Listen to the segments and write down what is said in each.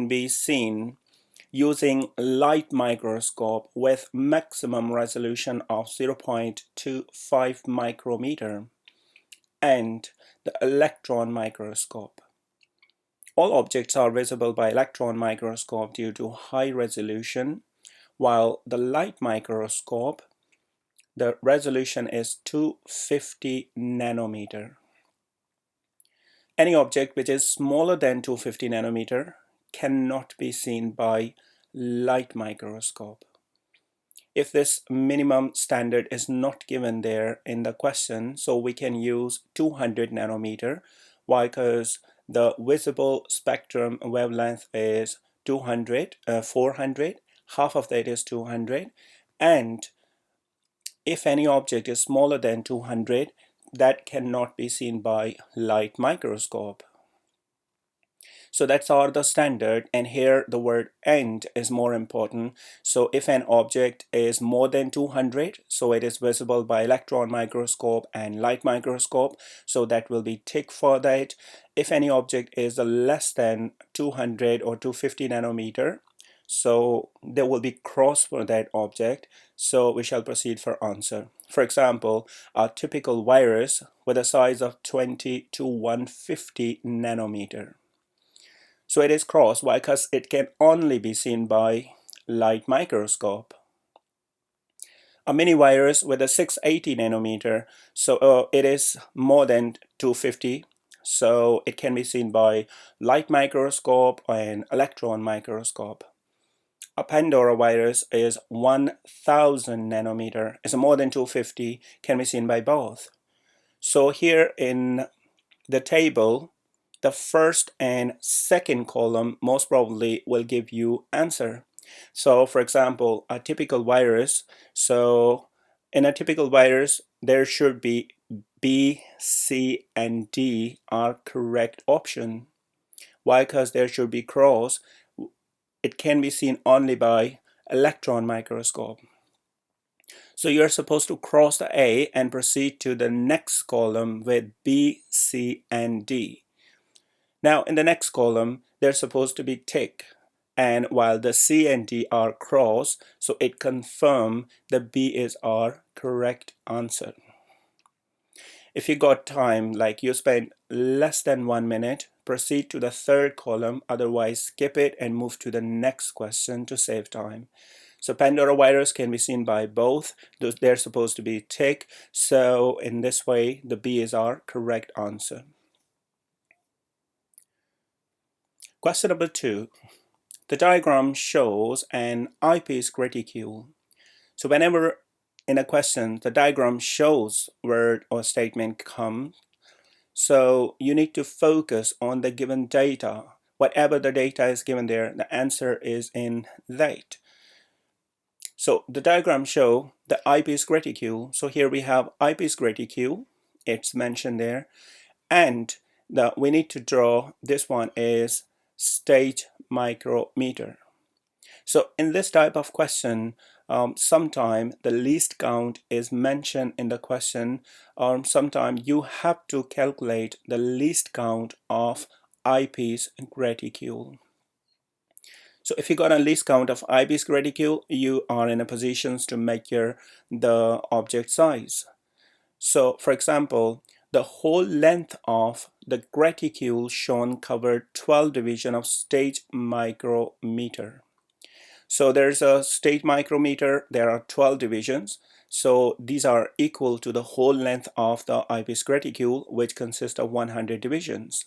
be seen using light microscope with maximum resolution of 0.25 micrometer and the electron microscope. All objects are visible by electron microscope due to high resolution, while the light microscope, the resolution is 250 nanometer. Any object which is smaller than 250 nanometer cannot be seen by light microscope. If this minimum standard is not given there in the question, so we can use 200 nanometer. Why? Because the visible spectrum wavelength is 400, half of that is 200, and if any object is smaller than 200, that cannot be seen by light microscope. So that's all the standard, and here the word and is more important. So if an object is more than 200, so it is visible by electron microscope and light microscope, so that will be tick for that. If any object is less than 200 or 250 nanometer, so there will be cross for that object, so we shall proceed for answer. For example, a typical virus with a size of 20 to 150 nanometer. So it is cross. Why? Because it can only be seen by light microscope. A mini virus with a 680 nanometer, so it is more than 250, so it can be seen by light microscope and electron microscope. A Pandora virus is 1000 nanometer, is more than 250, can be seen by both. So here in the table, the first and second column most probably will give you answer. So for example, a typical virus, so in a typical virus there should be B, C and D are correct option. Why? Because there should be cross. It can be seen only by electron microscope. So you're supposed to cross the A and proceed to the next column with B, C and D. Now in the next column, they're supposed to be tick, and while the C and D are cross, so it confirms the B is our correct answer. If you got time, like you spend less than 1 minute, proceed to the third column, otherwise skip it and move to the next question to save time. So Pandora virus can be seen by both. They're supposed to be tick, so in this way the B is our correct answer. Question number 2. The diagram shows an eyepiece graticule. So whenever in a question the diagram shows word or statement comes, so you need to focus on the given data. Whatever the data is given there, the answer is in that. So the diagram show the eyepiece graticule. So here we have eyepiece graticule, it's mentioned there, and we need to draw, this one is stage micrometer. So in this type of question, sometime the least count is mentioned in the question, or sometime you have to calculate the least count of eyepiece graticule. So if you got a least count of eyepiece graticule, you are in a position to measure the object size. So for example, the whole length of the graticule shown covered 12 division of stage micrometer. So there's a stage micrometer, there are 12 divisions. So these are equal to the whole length of the eyepiece graticule, which consists of 100 divisions.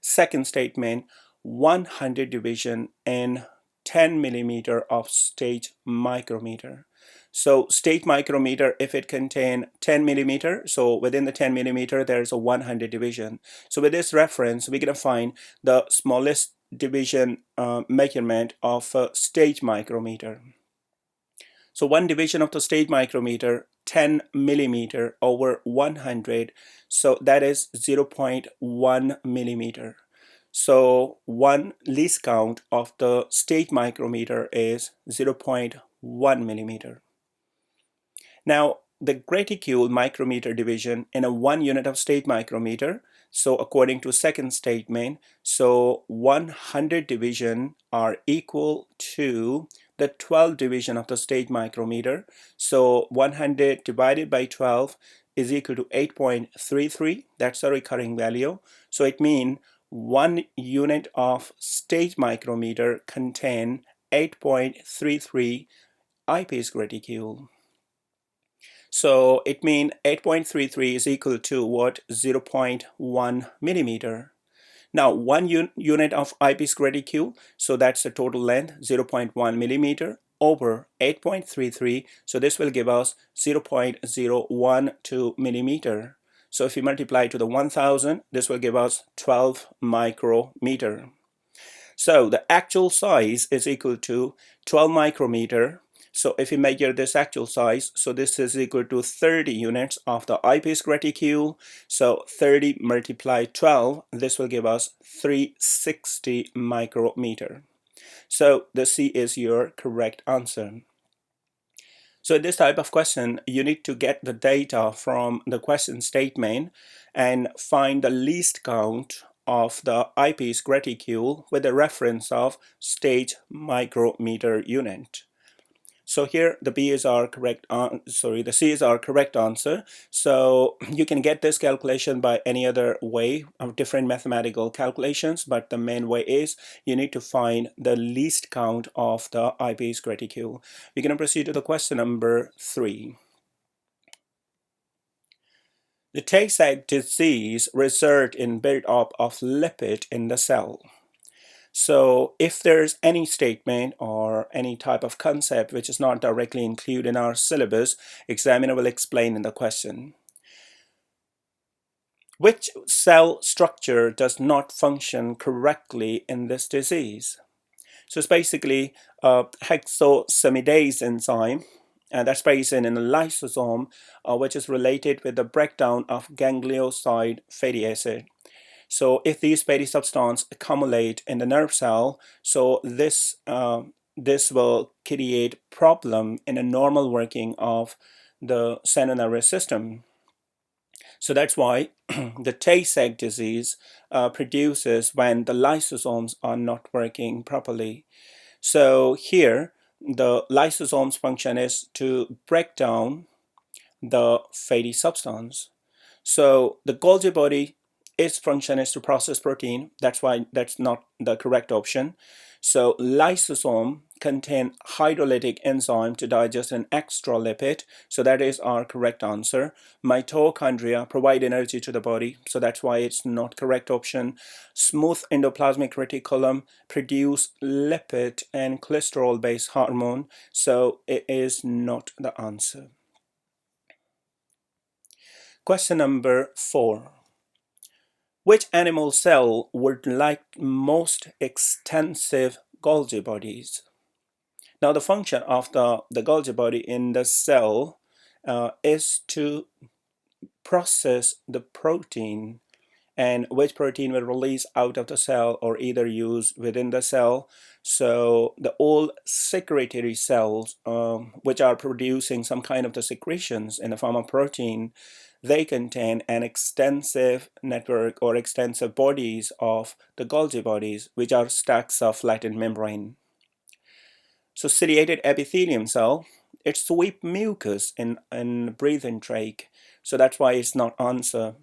Second statement, 100 division in 10 millimeter of stage micrometer. So stage micrometer, if it contain 10 millimeter, so within the 10 millimeter there's a 100 division. So with this reference, we're going to find the smallest division measurement of stage micrometer. So one division of the stage micrometer, 10 millimeter over 100, so that is 0.1 millimeter. So one least count of the stage micrometer is 0.1 millimeter. Now the graticule micrometer division in a 1 unit of stage micrometer, So according to second statement, so 100 division are equal to the 12 division of the stage micrometer. So 100 divided by 12 is equal to 8.33. That's a recurring value. So it means 1 unit of stage micrometer contain 8.33 eyepiece graticule. So it means 8.33 is equal to what? 0.1 millimeter. Now 1 unit of eyepiece graticule, so that's the total length, 0.1 millimeter over 8.33, so this will give us 0.012 millimeter. So if we multiply to the 1000, this will give us 12 micrometer. So the actual size is equal to 12 micrometer. So if we measure this actual size, so this is equal to 30 units of the eyepiece graticule. So 30 multiplied 12, this will give us 360 micrometer. So the C is your correct answer. So in this type of question, you need to get the data from the question statement and find the least count of the eyepiece graticule with the reference of stage micrometer unit. So here the B is our correct, the C is our correct answer. So you can get this calculation by any other way of different mathematical calculations, but the main way is you need to find the least count of the eyepiece graticule. We're going to proceed to the question number 3. The Tay-Sachs disease results in build-up of lipid in the cell. So if there's any statement or any type of concept which is not directly included in our syllabus, examiner will explain in the question. Which cell structure does not function correctly in this disease? So it's basically a hexosaminidase enzyme, and that's present in a lysosome, which is related with the breakdown of ganglioside fatty acid. So if these fatty substances accumulate in the nerve cell, so this will create problem in a normal working of the central nervous system. So that's why the Tay-Sachs disease produces when the lysosomes are not working properly. So here the lysosome's function is to break down the fatty substance. So the Golgi body, its function is to process protein. That's why that's not the correct option. So lysosome contain hydrolytic enzyme to digest an extra lipid. So that is our correct answer. Mitochondria provide energy to the body. So that's why it's not correct option. Smooth endoplasmic reticulum produce lipid and cholesterol based hormone. So it is not the answer. Question number 4. Which animal cell would like most extensive Golgi bodies? Now the function of the Golgi body in the cell is to process the protein, and which protein will release out of the cell or either use within the cell. So the all secretory cells, which are producing some kind of the secretions in the form of protein, they contain an extensive network or extensive bodies of the Golgi bodies, which are stacks of flattened membrane. So ciliated epithelium cell, it sweep mucus in breathing trach, so that's why it's not answer.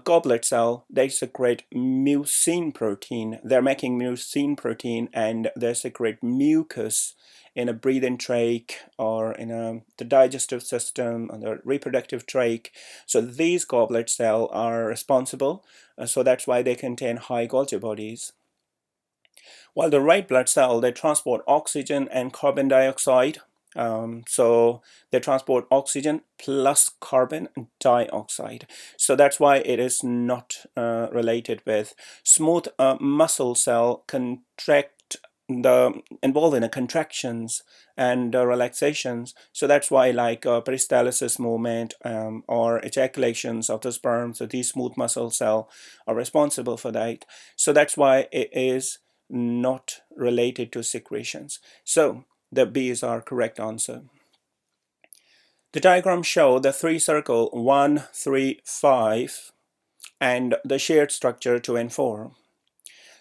Goblet cell, they secrete mucin protein. They're making mucin protein and they secrete mucus in a breathing trach or in the digestive system or the reproductive trach. So these goblet cells are responsible. So that's why they contain high Golgi bodies. While the red blood cell, they transport oxygen and carbon dioxide. So they transport oxygen plus carbon dioxide. So that's why it is not related with smooth muscle cell involved in the contractions and relaxations. So that's why like peristalsis movement or ejaculations of the sperm, so these smooth muscle cell are responsible for that. So that's why it is not related to secretions. So the B is our correct answer. The diagram shows the 3 circle 1, 3, 5 and the shared structure 2 and 4.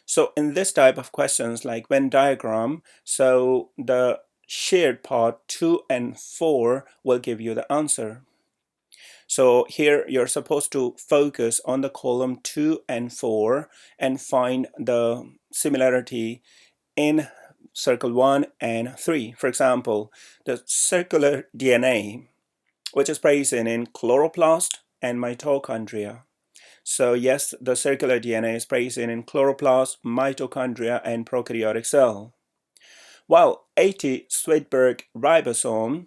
So in this type of questions like Venn diagram, so the shared part 2 and 4 will give you the answer. So here you're supposed to focus on the column 2 and 4 and find the similarity in circle 1 and 3. For example, the circular DNA, which is present in chloroplast and mitochondria. So yes, the circular DNA is present in chloroplast, mitochondria, and prokaryotic cell. While 80 Swedberg ribosome,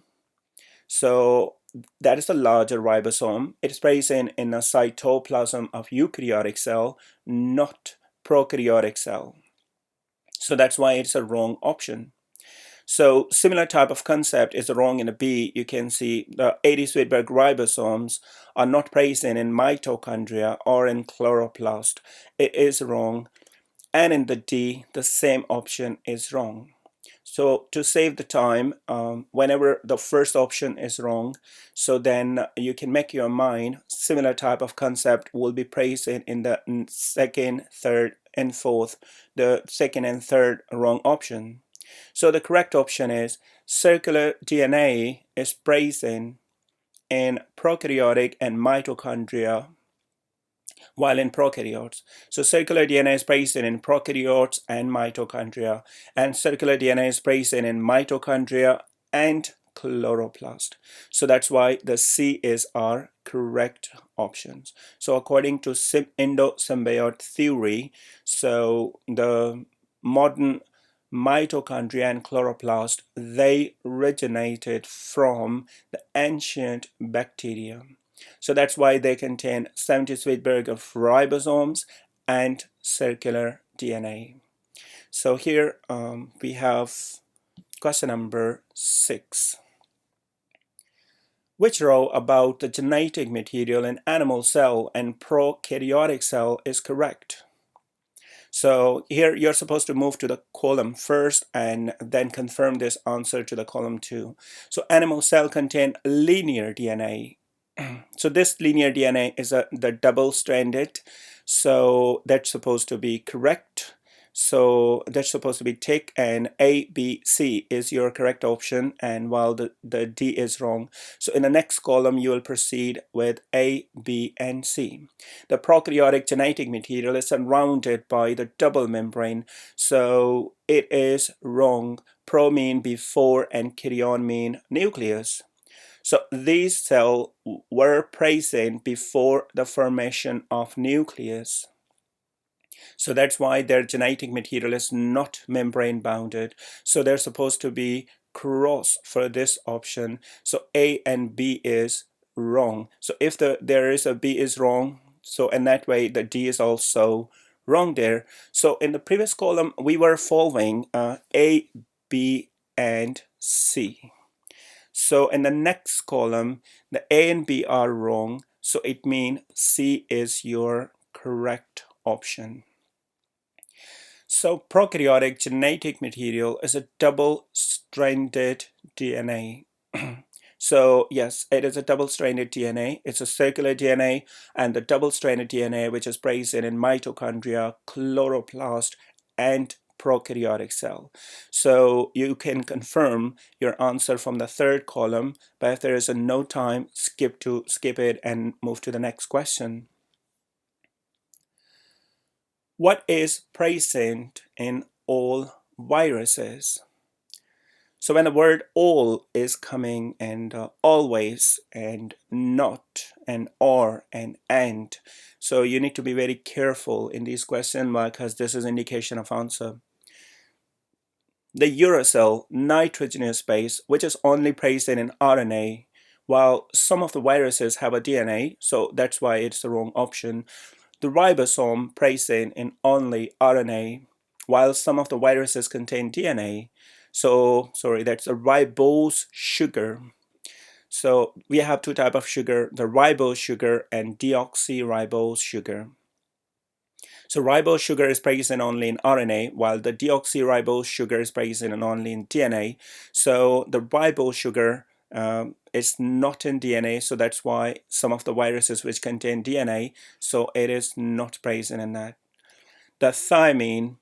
so that is a larger ribosome, it is present in a cytoplasm of eukaryotic cell, not prokaryotic cell. So that's why it's a wrong option. So similar type of concept is wrong in a B. You can see the 80 Swedberg ribosomes are not present in mitochondria or in chloroplast. It is wrong. And in the D, the same option is wrong. So to save the time, whenever the first option is wrong, so then you can make your mind similar type of concept will be present in the second, third, and fourth, the second and third wrong option. So the correct option is circular DNA is present in prokaryotic and mitochondria while in prokaryotes. So circular DNA is present in prokaryotes and mitochondria, and circular DNA is present in mitochondria and chloroplast. So that's why the C is our correct options. So according to endosymbiote theory, so the modern mitochondria and chloroplast, they originated from the ancient bacteria. So that's why they contain 70 Swedberg of ribosomes and circular DNA. So here we have question number 6. Which row about the genetic material in animal cell and prokaryotic cell is correct? So here you're supposed to move to the column first and then confirm this answer to the column 2. So animal cell contain linear DNA. So this linear DNA is the double-stranded, so that's supposed to be correct. So that's supposed to be tick, and A, B, C is your correct option, and while the D is wrong. So in the next column you will proceed with A, B, and C. The prokaryotic genetic material is surrounded by the double membrane, so it is wrong. Pro mean before and karyon mean nucleus. So these cells were present before the formation of nucleus. So that's why their genetic material is not membrane bounded. So they're supposed to be cross for this option. So A and B is wrong. So if there is a B is wrong, so in that way the D is also wrong there. So in the previous column we were following A, B, and C. So in the next column, the A and B are wrong. So it means C is your correct option. So prokaryotic genetic material is a double-stranded DNA. So yes, it is a double-stranded DNA. It's a circular DNA, and the double-stranded DNA, which is present in mitochondria, chloroplast, and prokaryotic cell. So you can confirm your answer from the third column, but if there is no time, skip it and move to the next question. What is present in all viruses? So when the word all is coming, and always and not and or and, so you need to be very careful in these questions because this is indication of answer. The uracil nitrogenous base, which is only present in RNA, while some of the viruses have a DNA, so that's why it's the wrong option. The ribosome present in only RNA, while some of the viruses contain DNA. So, sorry, that's a ribose sugar. So we have two types of sugar, the ribose sugar and deoxyribose sugar. So ribose sugar is present only in RNA, while the deoxyribose sugar is present only in DNA. So the ribose sugar It's not in DNA, so that's why some of the viruses which contain DNA, so it is not present in that. The thymine,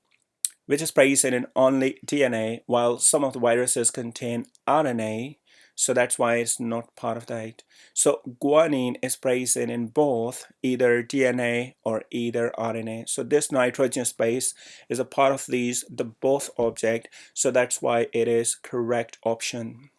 which is present in only DNA, while some of the viruses contain RNA, so that's why it's not part of that. So guanine is present in both either DNA or either RNA. So this nitrogen space is a part of the both object, so that's why it is correct option.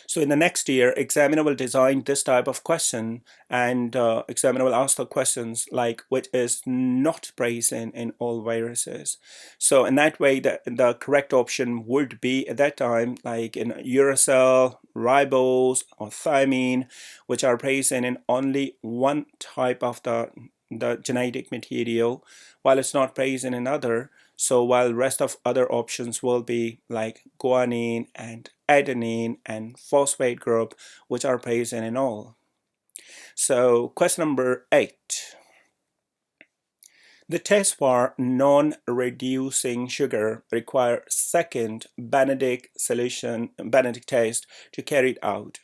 So in the next year, examiner will design this type of question, and examiner will ask the questions like which is not present in all viruses. So in that way, the correct option would be at that time like in uracil, ribose, or thymine, which are present in only one type of the genetic material, while it's not present in other. So while rest of other options will be like guanine and adenine and phosphate group, which are present in all. So question number 8. The test for non-reducing sugar require second Benedict test to carry it out.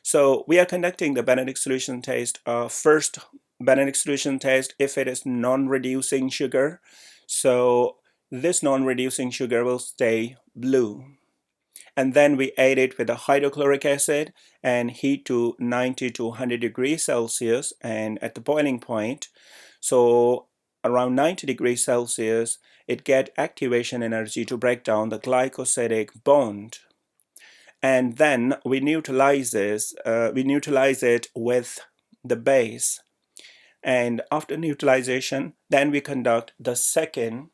So we are conducting the Benedict solution test. First Benedict solution test if it is non-reducing sugar. So this non-reducing sugar will stay blue. And then we add it with a hydrochloric acid and heat to 90 to 100 degrees Celsius and at the boiling point. So around 90 degrees Celsius, it get activation energy to break down the glycosidic bond. And then we neutralize it with the base. And after neutralization, then we conduct the second,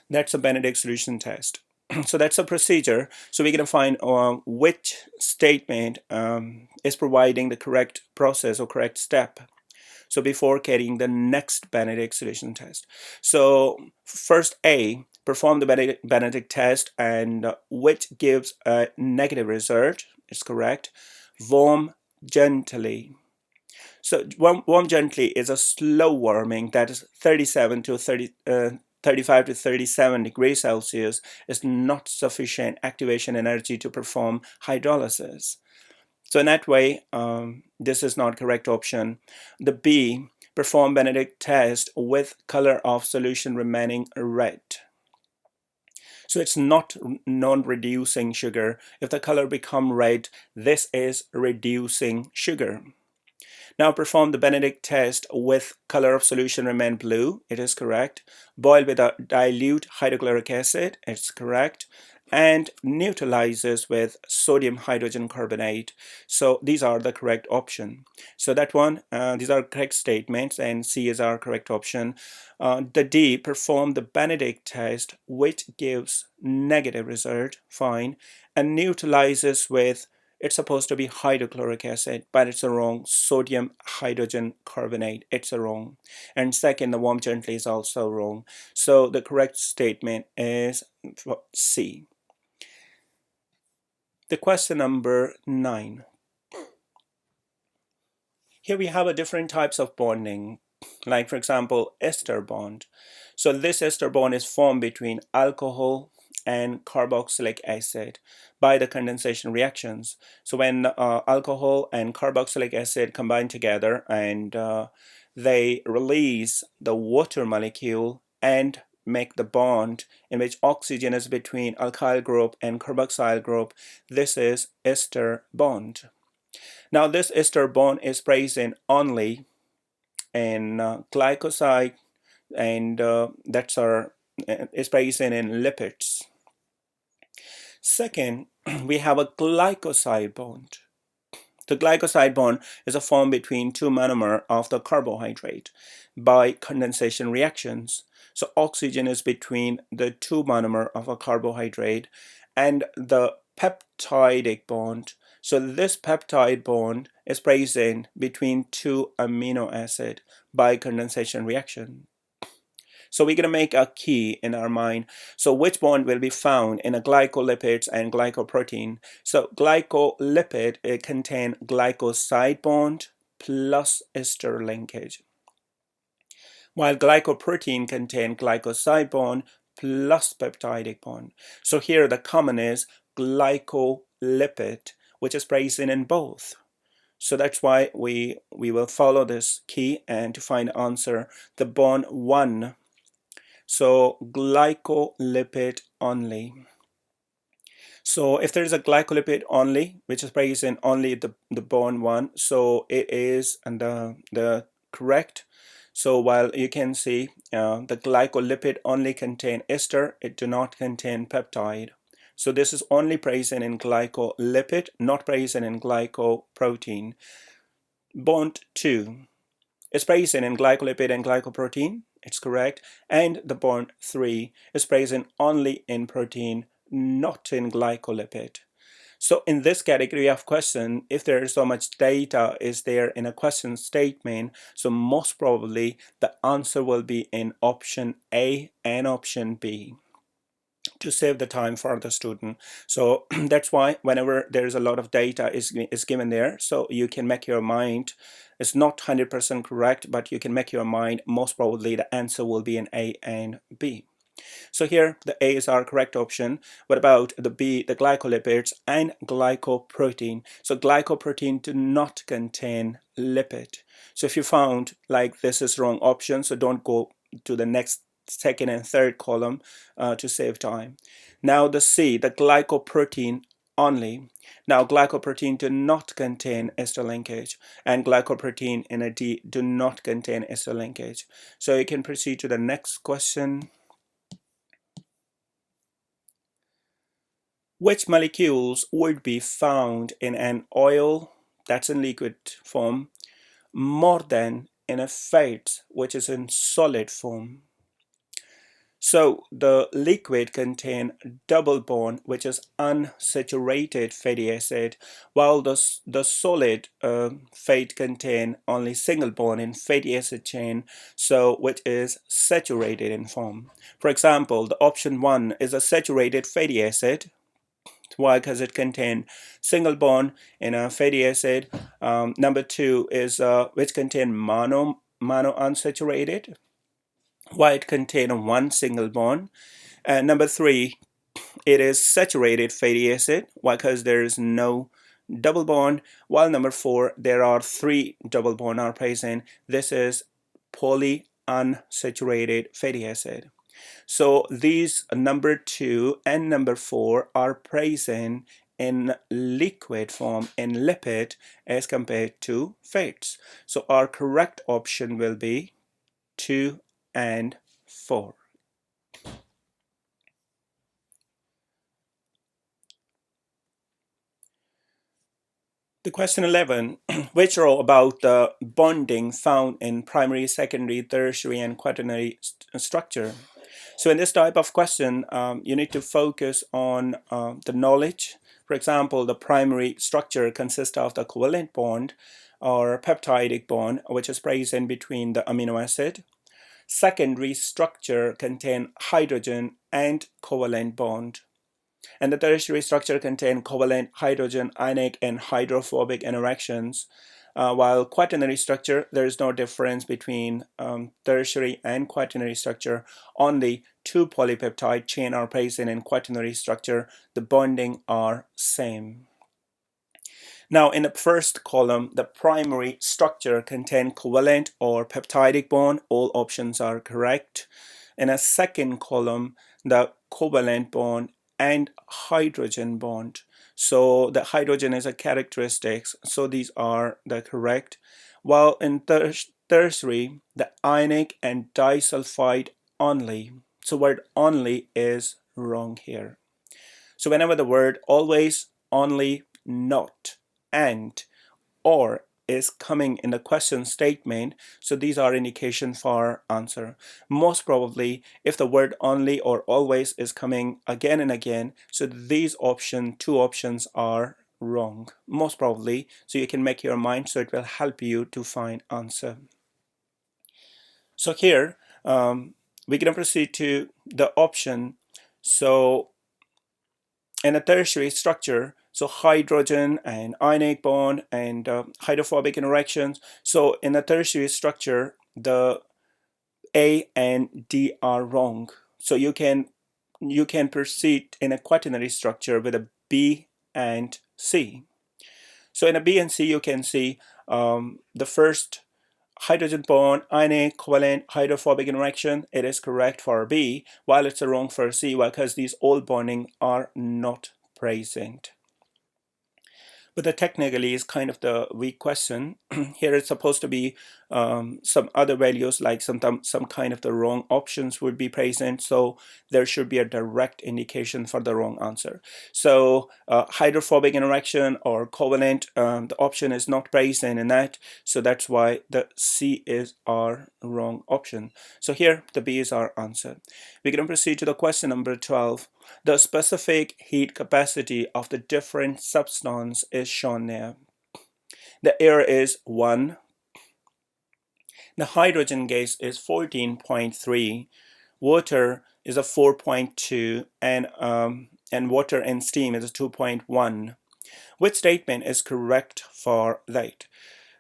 that's a Benedict solution test. So that's a procedure. So we're going to find which statement is providing the correct process or correct step. So before carrying the next Benedict solution test. So first A, perform the Benedict test and which gives a negative result. It's correct. Warm gently. So warm gently is a slow warming that is 35 to 37 degrees Celsius is not sufficient activation energy to perform hydrolysis. So in that way, this is not correct option. The B, perform Benedict test with color of solution remaining red. So it's not non-reducing sugar. If the color become red, this is reducing sugar. Now perform the Benedict test with color of solution remain blue. It is correct. Boil with a dilute hydrochloric acid. It's correct. And neutralizes with sodium hydrogen carbonate. So these are the correct option. So that one, these are correct statements, and C is our correct option. The D, perform the Benedict test, which gives negative result, fine, and neutralizes with, it's supposed to be hydrochloric acid, but it's a wrong, sodium hydrogen carbonate, it's a wrong. And second, the warm gently is also wrong. So the correct statement is C. The question number 9. Here we have a different types of bonding, like for example, ester bond. So this ester bond is formed between alcohol and carboxylic acid by the condensation reactions. So when alcohol and carboxylic acid combine together and they release the water molecule and make the bond in which oxygen is between alkyl group and carboxyl group, this is ester bond. Now this ester bond is present only in glycoside, and is present in lipids. Second, we have a glycoside bond. The glycoside bond is a form between two monomer of the carbohydrate by condensation reactions. So oxygen is between the two monomer of a carbohydrate and the peptidic bond. So this peptide bond is present between two amino acid by condensation reaction. So we're going to make a key in our mind. So which bond will be found in a glycolipids and glycoprotein? So glycolipid, it contains glycoside bond plus ester linkage, while glycoprotein contains glycoside bond plus peptidic bond. So here the common is glycolipid. lipid, which is present in both. So that's why we will follow this key and to find answer, the bond 1. So glycolipid only. So if there is a glycolipid only, which is present only the bond 1, so it is and the correct. So while you can see the glycolipid only contain ester, it do not contain peptide. So this is only present in glycolipid, not present in glycoprotein. Bond 2 is present in glycolipid and glycoprotein, it's correct. And the bond 3 is present only in protein, not in glycolipid. So in this category of question, if there is so much data is there in a question statement, so most probably the answer will be in option A and option B, to save the time for the student. So that's why whenever there is a lot of data is given there, so you can make your mind, it's not 100% correct, but you can make your mind, most probably the answer will be in A and B. So here the A is our correct option. What about the B, the glycolipids and glycoprotein? So glycoprotein do not contain lipid. So if you found like this is wrong option, so don't go to the next second and third column to save time. Now the C, the glycoprotein only. Now glycoprotein do not contain ester linkage, and glycoprotein in a D do not contain ester linkage. So you can proceed to the next question. Which molecules would be found in an oil that's in liquid form more than in a fat which is in solid form? So the liquid contain double bond, which is unsaturated fatty acid, while the solid fat contain only single bond in fatty acid chain, so which is saturated in form. For example, the option 1 is a saturated fatty acid. Why? Because it contains single bond in a fatty acid. Number 2 is which contain mono unsaturated. Why? It contains one single bond. And number 3, it is saturated fatty acid. Why? Because there is no double bond. While number 4, there are 3 double bond are present. This is polyunsaturated fatty acid. So these number 2 and number 4 are present in liquid form in lipid as compared to fats. So our correct option will be 2 and 4. The question 11, which are about the bonding found in primary, secondary, tertiary, and quaternary structure. So in this type of question, you need to focus on the knowledge. For example, the primary structure consists of the covalent bond or peptidic bond, which is present between the amino acid. Secondary structure contain hydrogen and covalent bond. And the tertiary structure contain covalent hydrogen, ionic, and hydrophobic interactions. While quaternary structure, there is no difference between tertiary and quaternary structure. Only 2 polypeptide chain are present in quaternary structure. The bonding are same. Now in the first column, the primary structure contain covalent or peptidic bond. All options are correct. In a second column, the covalent bond and hydrogen bond. So the hydrogen is a characteristic, so these are the correct. While in tertiary, the ionic and disulfide only. So word only is wrong here. So whenever the word always, only, not, and, or is coming in the question statement, so these are indication for answer. Most probably, if the word only or always is coming again and again, so these two options are wrong, most probably. So you can make your mind, so it will help you to find answer. So here, we're going to proceed to the option. So in a tertiary structure, so hydrogen and ionic bond and hydrophobic interactions. So in a tertiary structure, the A and D are wrong. So you can proceed in a quaternary structure with a B and C. So in a B and C, you can see the first hydrogen bond ionic covalent hydrophobic interaction, it is correct for B, while it's wrong for C, because these all bonding are not present. But the technically is kind of the weak question. Here it's supposed to be some other values, like some kind of the wrong options would be present. So there should be a direct indication for the wrong answer. So hydrophobic interaction or covalent, the option is not present in that. So that's why the C is our wrong option. So here the B is our answer. We're going to proceed to the question number 12. The specific heat capacity of the different substance is shown there. The air is 1. The hydrogen gas is 14.3. Water is a 4.2, and water and steam is a 2.1. Which statement is correct for that?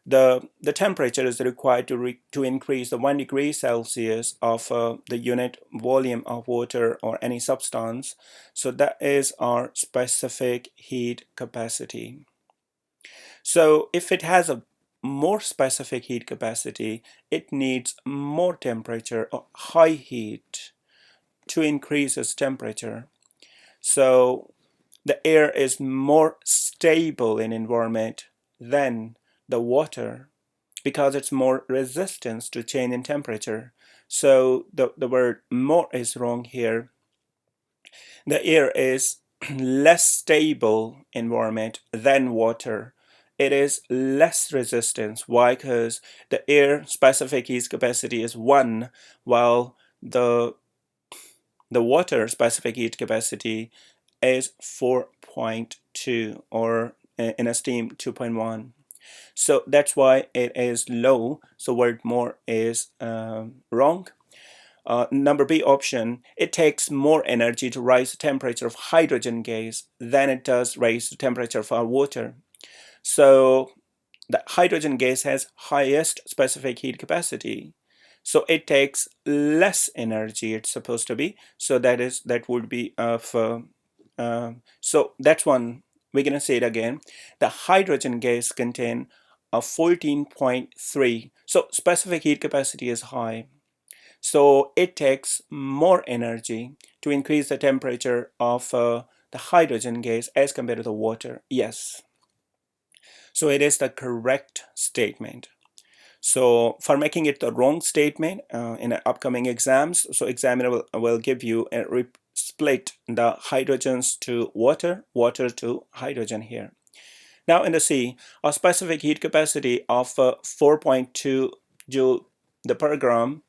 The temperature is required to increase the 1 degree Celsius of the unit volume of water or any substance. So that is our specific heat capacity. So if it has a more specific heat capacity, it needs more temperature or high heat to increase its temperature. So the air is more stable in environment than the water because it's more resistance to change in temperature. So the word more is wrong here. The air is less stable environment than water. It is less resistance. Why? Because the air specific heat capacity is 1, while the water specific heat capacity is 4.2, or in a steam 2.1. So that's why it is low. So word more is wrong. Number B option, it takes more energy to raise the temperature of hydrogen gas than it does raise the temperature of our water. So the hydrogen gas has highest specific heat capacity. So it takes less energy, it's supposed to be. So that would be of so that's one. We're going to say it again. The hydrogen gas contain a 14.3. So specific heat capacity is high. So it takes more energy to increase the temperature of the hydrogen gas as compared to the water. Yes. So it is the correct statement. So for making it the wrong statement in upcoming exams, so examiner will give you a split the hydrogens to water, water to hydrogen here. Now in the C, a specific heat capacity of 4.2 joule per gram.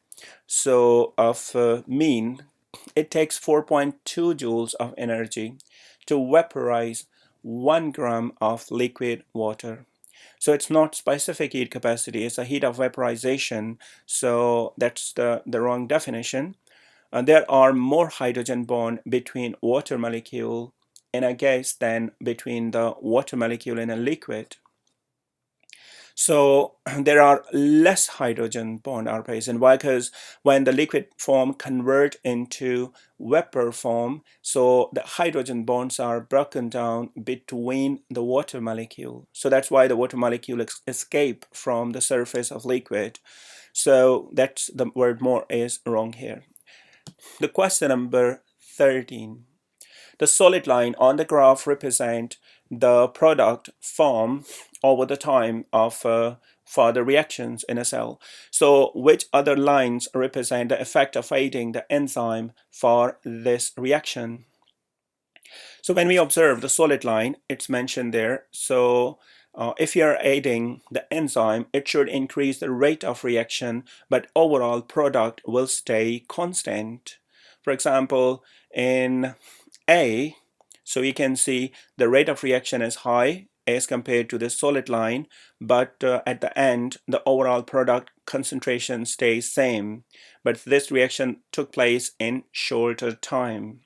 So of mean, it takes 4.2 joules of energy to vaporize 1 gram of liquid water. So it's not specific heat capacity, it's a heat of vaporization. So that's the wrong definition. There are more hydrogen bond between water molecule in a gas than between the water molecule in a liquid. So there are less hydrogen bond are present. Why? Because when the liquid form convert into vapor form, so the hydrogen bonds are broken down between the water molecule. So that's why the water molecule escape from the surface of liquid. So that's the word more is wrong here. The question number 13. The solid line on the graph represent the product form over the time of further reactions in a cell. So which other lines represent the effect of aiding the enzyme for this reaction? So when we observe the solid line, it's mentioned there. So if you're aiding the enzyme, it should increase the rate of reaction, but overall product will stay constant. For example, in A, so you can see the rate of reaction is high as compared to the solid line, but at the end, the overall product concentration stays same. But this reaction took place in shorter time.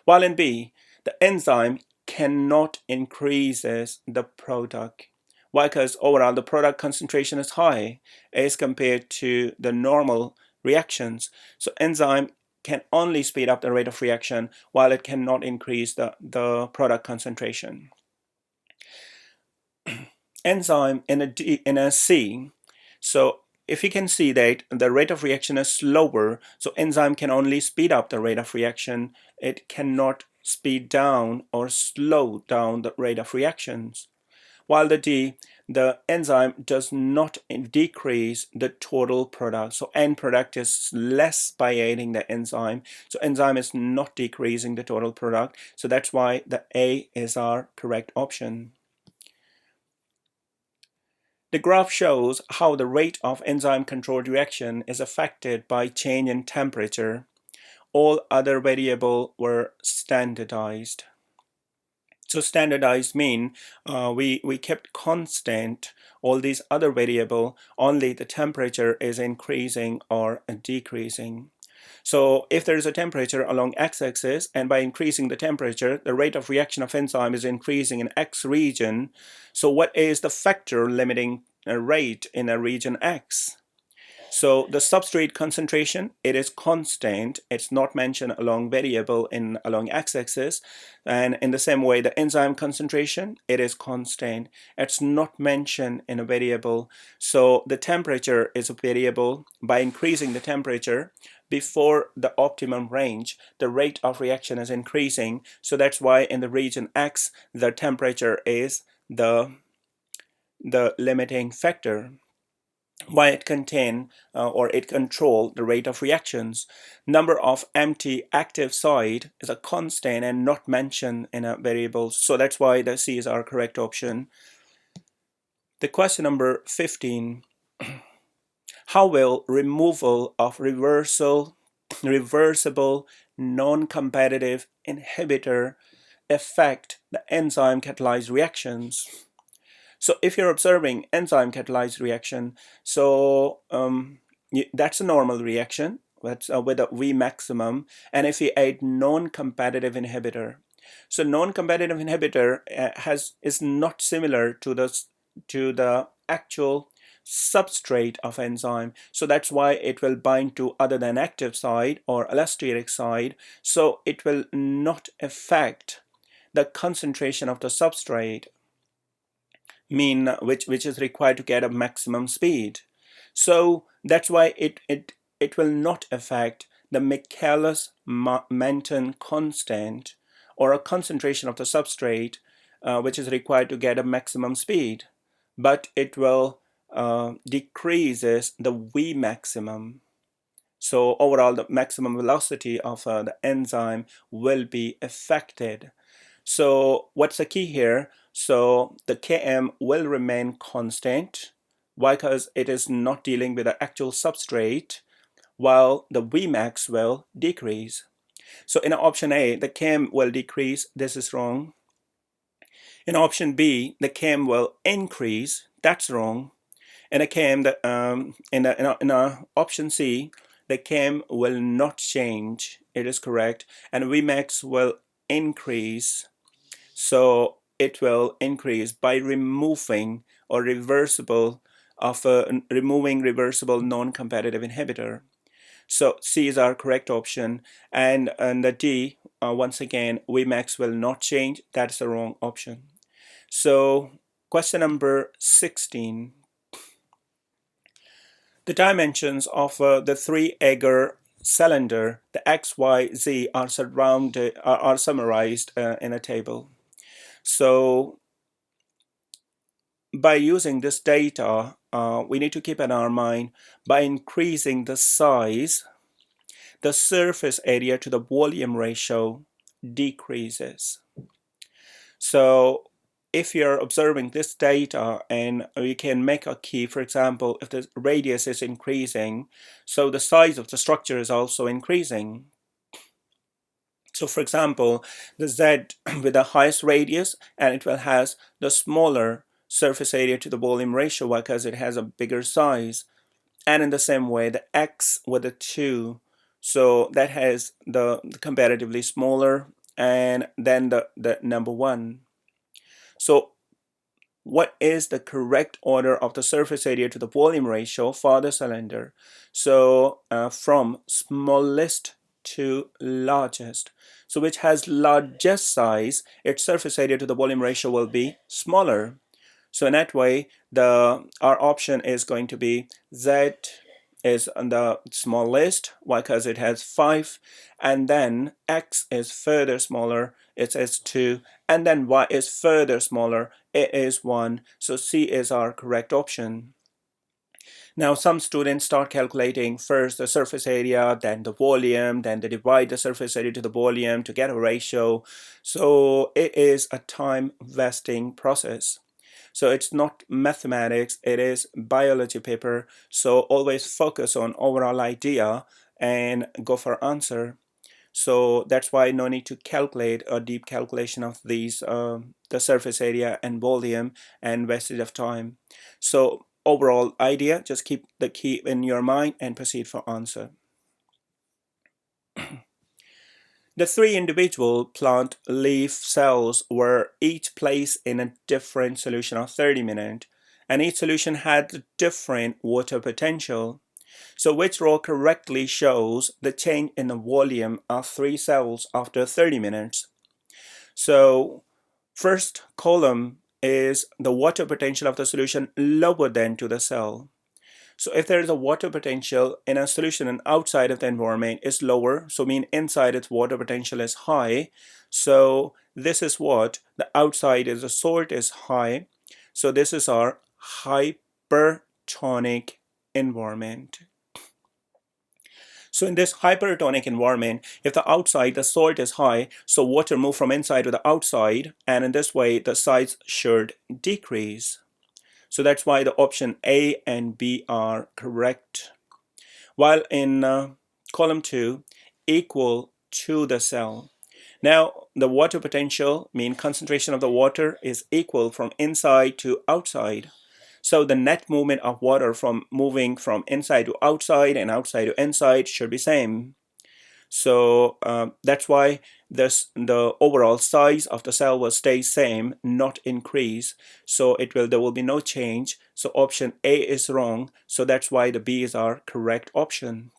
While in B, the enzyme cannot increase the product. Why? Because overall the product concentration is high as compared to the normal reactions. So enzyme can only speed up the rate of reaction while it cannot increase the product concentration. Enzyme in a C, so if you can see that the rate of reaction is slower, so enzyme can only speed up the rate of reaction. It cannot speed down or slow down the rate of reactions. While the D, the enzyme does not decrease the total product. So end product is less by aiding the enzyme. So enzyme is not decreasing the total product. So that's why the A is our correct option. The graph shows how the rate of enzyme-controlled reaction is affected by change in temperature. All other variables were standardized. So standardized mean we kept constant all these other variables, only the temperature is increasing or decreasing. So if there is a temperature along x-axis, and by increasing the temperature, the rate of reaction of enzyme is increasing in x region. So what is the factor limiting a rate in a region x? So the substrate concentration, it is constant. It's not mentioned along variable along x-axis. And in the same way, the enzyme concentration, it is constant. It's not mentioned in a variable. So the temperature is a variable. By increasing the temperature before the optimum range, the rate of reaction is increasing. So that's why in the region x, the temperature is the limiting factor. Why it contain or it control the rate of reactions. Number of empty active site is a constant and not mentioned in a variable, so that's why the C is our correct option. The question number 15. How will removal of reversible non-competitive inhibitor affect the enzyme catalyzed reactions? So if you're observing enzyme catalyzed reaction, so that's a normal reaction. That's with a V maximum. And if you add non-competitive inhibitor, so non-competitive inhibitor is not similar to the actual substrate of enzyme. So that's why it will bind to other than active side or allosteric side. So it will not affect the concentration of the substrate, mean which is required to get a maximum speed. So that's why it will not affect the Michaelis-Menten constant or a concentration of the substrate which is required to get a maximum speed, but it will decreases the V maximum. So overall the maximum velocity of the enzyme will be affected. So what's the key here? So the Km will remain constant because it is not dealing with the actual substrate, while the Vmax will decrease. So in option A, the Km will decrease. This is wrong. In option B, the Km will increase. That's wrong. In a Km, in option C, the Km will not change. It is correct. And Vmax will increase. So it will increase by removing or removing reversible non-competitive inhibitor. So C is our correct option, and the D, once again, Vmax will not change. That's the wrong option. So question number 16. The dimensions of the 3-Agar cylinder, the X, Y, Z are summarized in a table. So by using this data, we need to keep in our mind, by increasing the size, the surface area to the volume ratio decreases. So if you're observing this data and you can make a key, for example, if the radius is increasing, so the size of the structure is also increasing. So for example, the Z with the highest radius, and it will has the smaller surface area to the volume ratio because it has a bigger size. And in the same way, the X with the 2, so that has the comparatively smaller, and then the number 1. So what is the correct order of the surface area to the volume ratio for the cylinder? So from smallest to largest. So which has largest size, its surface area to the volume ratio will be smaller. So in that way, our option is going to be Z is on the smallest because it has 5, and then X is further smaller, it is 2, and then Y is further smaller, it is 1. So C is our correct option. Now some students start calculating first the surface area, then the volume, then they divide the surface area to the volume to get a ratio. So it is a time wasting process. So it's not mathematics, it is biology paper. So always focus on overall idea and go for answer. So that's why no need to calculate a deep calculation of these, the surface area and volume and wastage of time. So overall idea, just keep the key in your mind and proceed for answer. The 3 individual plant leaf cells were each placed in a different solution of 30 minutes, and each solution had different water potential. So which row correctly shows the change in the volume of 3 cells after 30 minutes? So first column is the water potential of the solution lower than to the cell. So if there is a water potential in a solution and outside of the environment is lower, so mean inside its water potential is high. So this is what the outside is, the salt is high. So this is our hypertonic environment. So in this hypertonic environment, if the outside, the salt is high, so water move from inside to the outside, and in this way, the size should decrease. So that's why the option A and B are correct. While in column 2, equal to the cell. Now, the water potential, mean concentration of the water, is equal from inside to outside. So the net movement of water from moving from inside to outside and outside to inside should be same. So that's why the overall size of the cell will stay same, not increase. So there will be no change. So option A is wrong. So that's why the B is our correct option.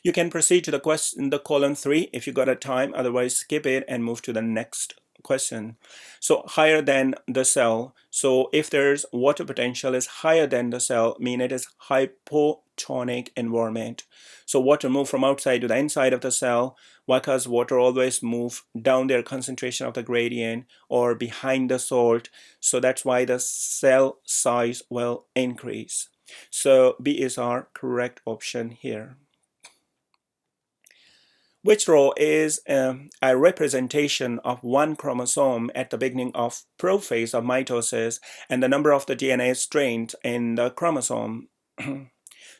You can proceed to the question, the column 3 if you got a time. Otherwise, skip it and move to the next question. So higher than the cell. So if there's water potential is higher than the cell, mean it is hypotonic environment. So water move from outside to the inside of the cell, because water always move down their concentration of the gradient or behind the salt. So that's why the cell size will increase. So B is our correct option here. Which row is a representation of one chromosome at the beginning of prophase of mitosis and the number of the DNA strands in the chromosome?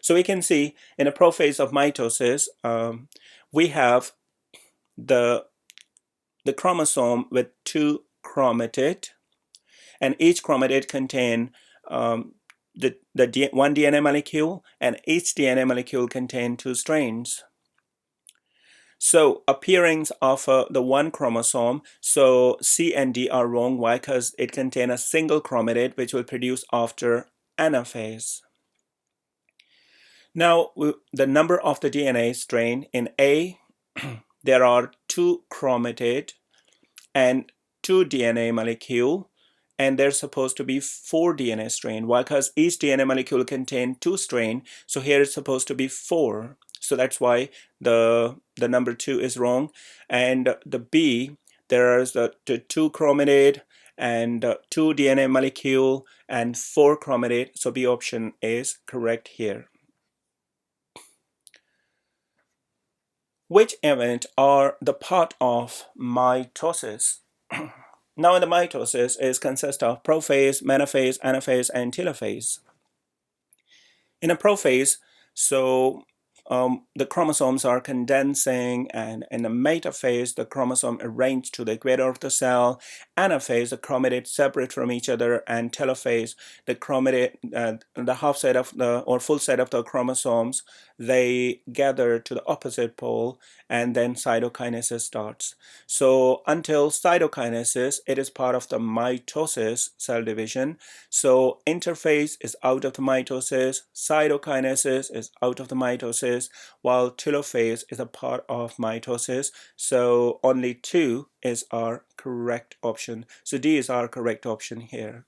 So we can see in a prophase of mitosis, we have the chromosome with 2 chromatid, and each chromatid contain one DNA molecule, and each DNA molecule contain 2 strands. So appearance of the one chromosome, so C and D are wrong. Why? Because it contains a single chromatid which will produce after anaphase. Now the number of the DNA strain in A, there are 2 chromatid and 2 DNA molecule, and there's supposed to be 4 DNA strain. Why? Because each DNA molecule contains 2 strain, so here it's supposed to be 4. So that's why the number 2 is wrong. And the B, there is the 2 chromatid and 2 DNA molecule and 4 chromatid. So B option is correct here. Which event are the part of mitosis? Now in the mitosis is consist of prophase, metaphase, anaphase, and telophase. In a prophase, so the chromosomes are condensing, and in the metaphase, the chromosome arranged to the equator of the cell. Anaphase, the chromatid separate from each other, and telophase, the chromatid, the half set of the or full set of the chromosomes, they gather to the opposite pole, and then cytokinesis starts. So until cytokinesis, it is part of the mitosis, cell division. So interphase is out of the mitosis, cytokinesis is out of the mitosis, mitosis, while telophase is a part of mitosis. So only 2 is our correct option. So D is our correct option here.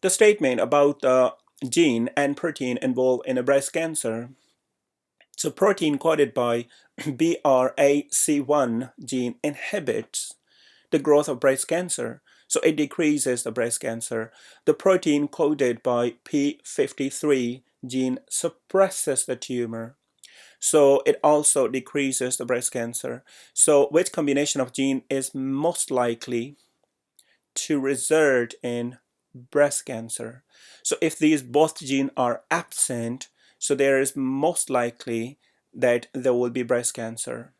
The statement about the gene and protein involved in a breast cancer. So protein coded by BRCA1 gene inhibits the growth of breast cancer. So it decreases the breast cancer. The protein coded by P53 gene suppresses the tumor. So it also decreases the breast cancer. So which combination of gene is most likely to result in breast cancer? So if these both genes are absent, so there is most likely that there will be breast cancer.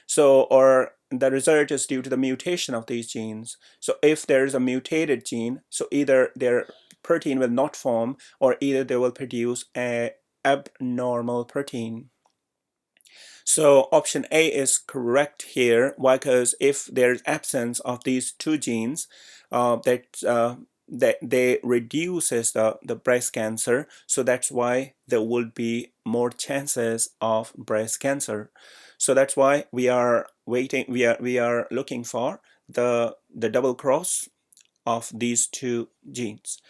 So, or the result is due to the mutation of these genes. So if there is a mutated gene, so either their protein will not form, or either they will produce an abnormal protein. So option A is correct here. Why? Because if there's absence of these two genes, that they reduces the breast cancer. So that's why there will be more chances of breast cancer. So that's why we are waiting. We are looking for the double cross of these two genes.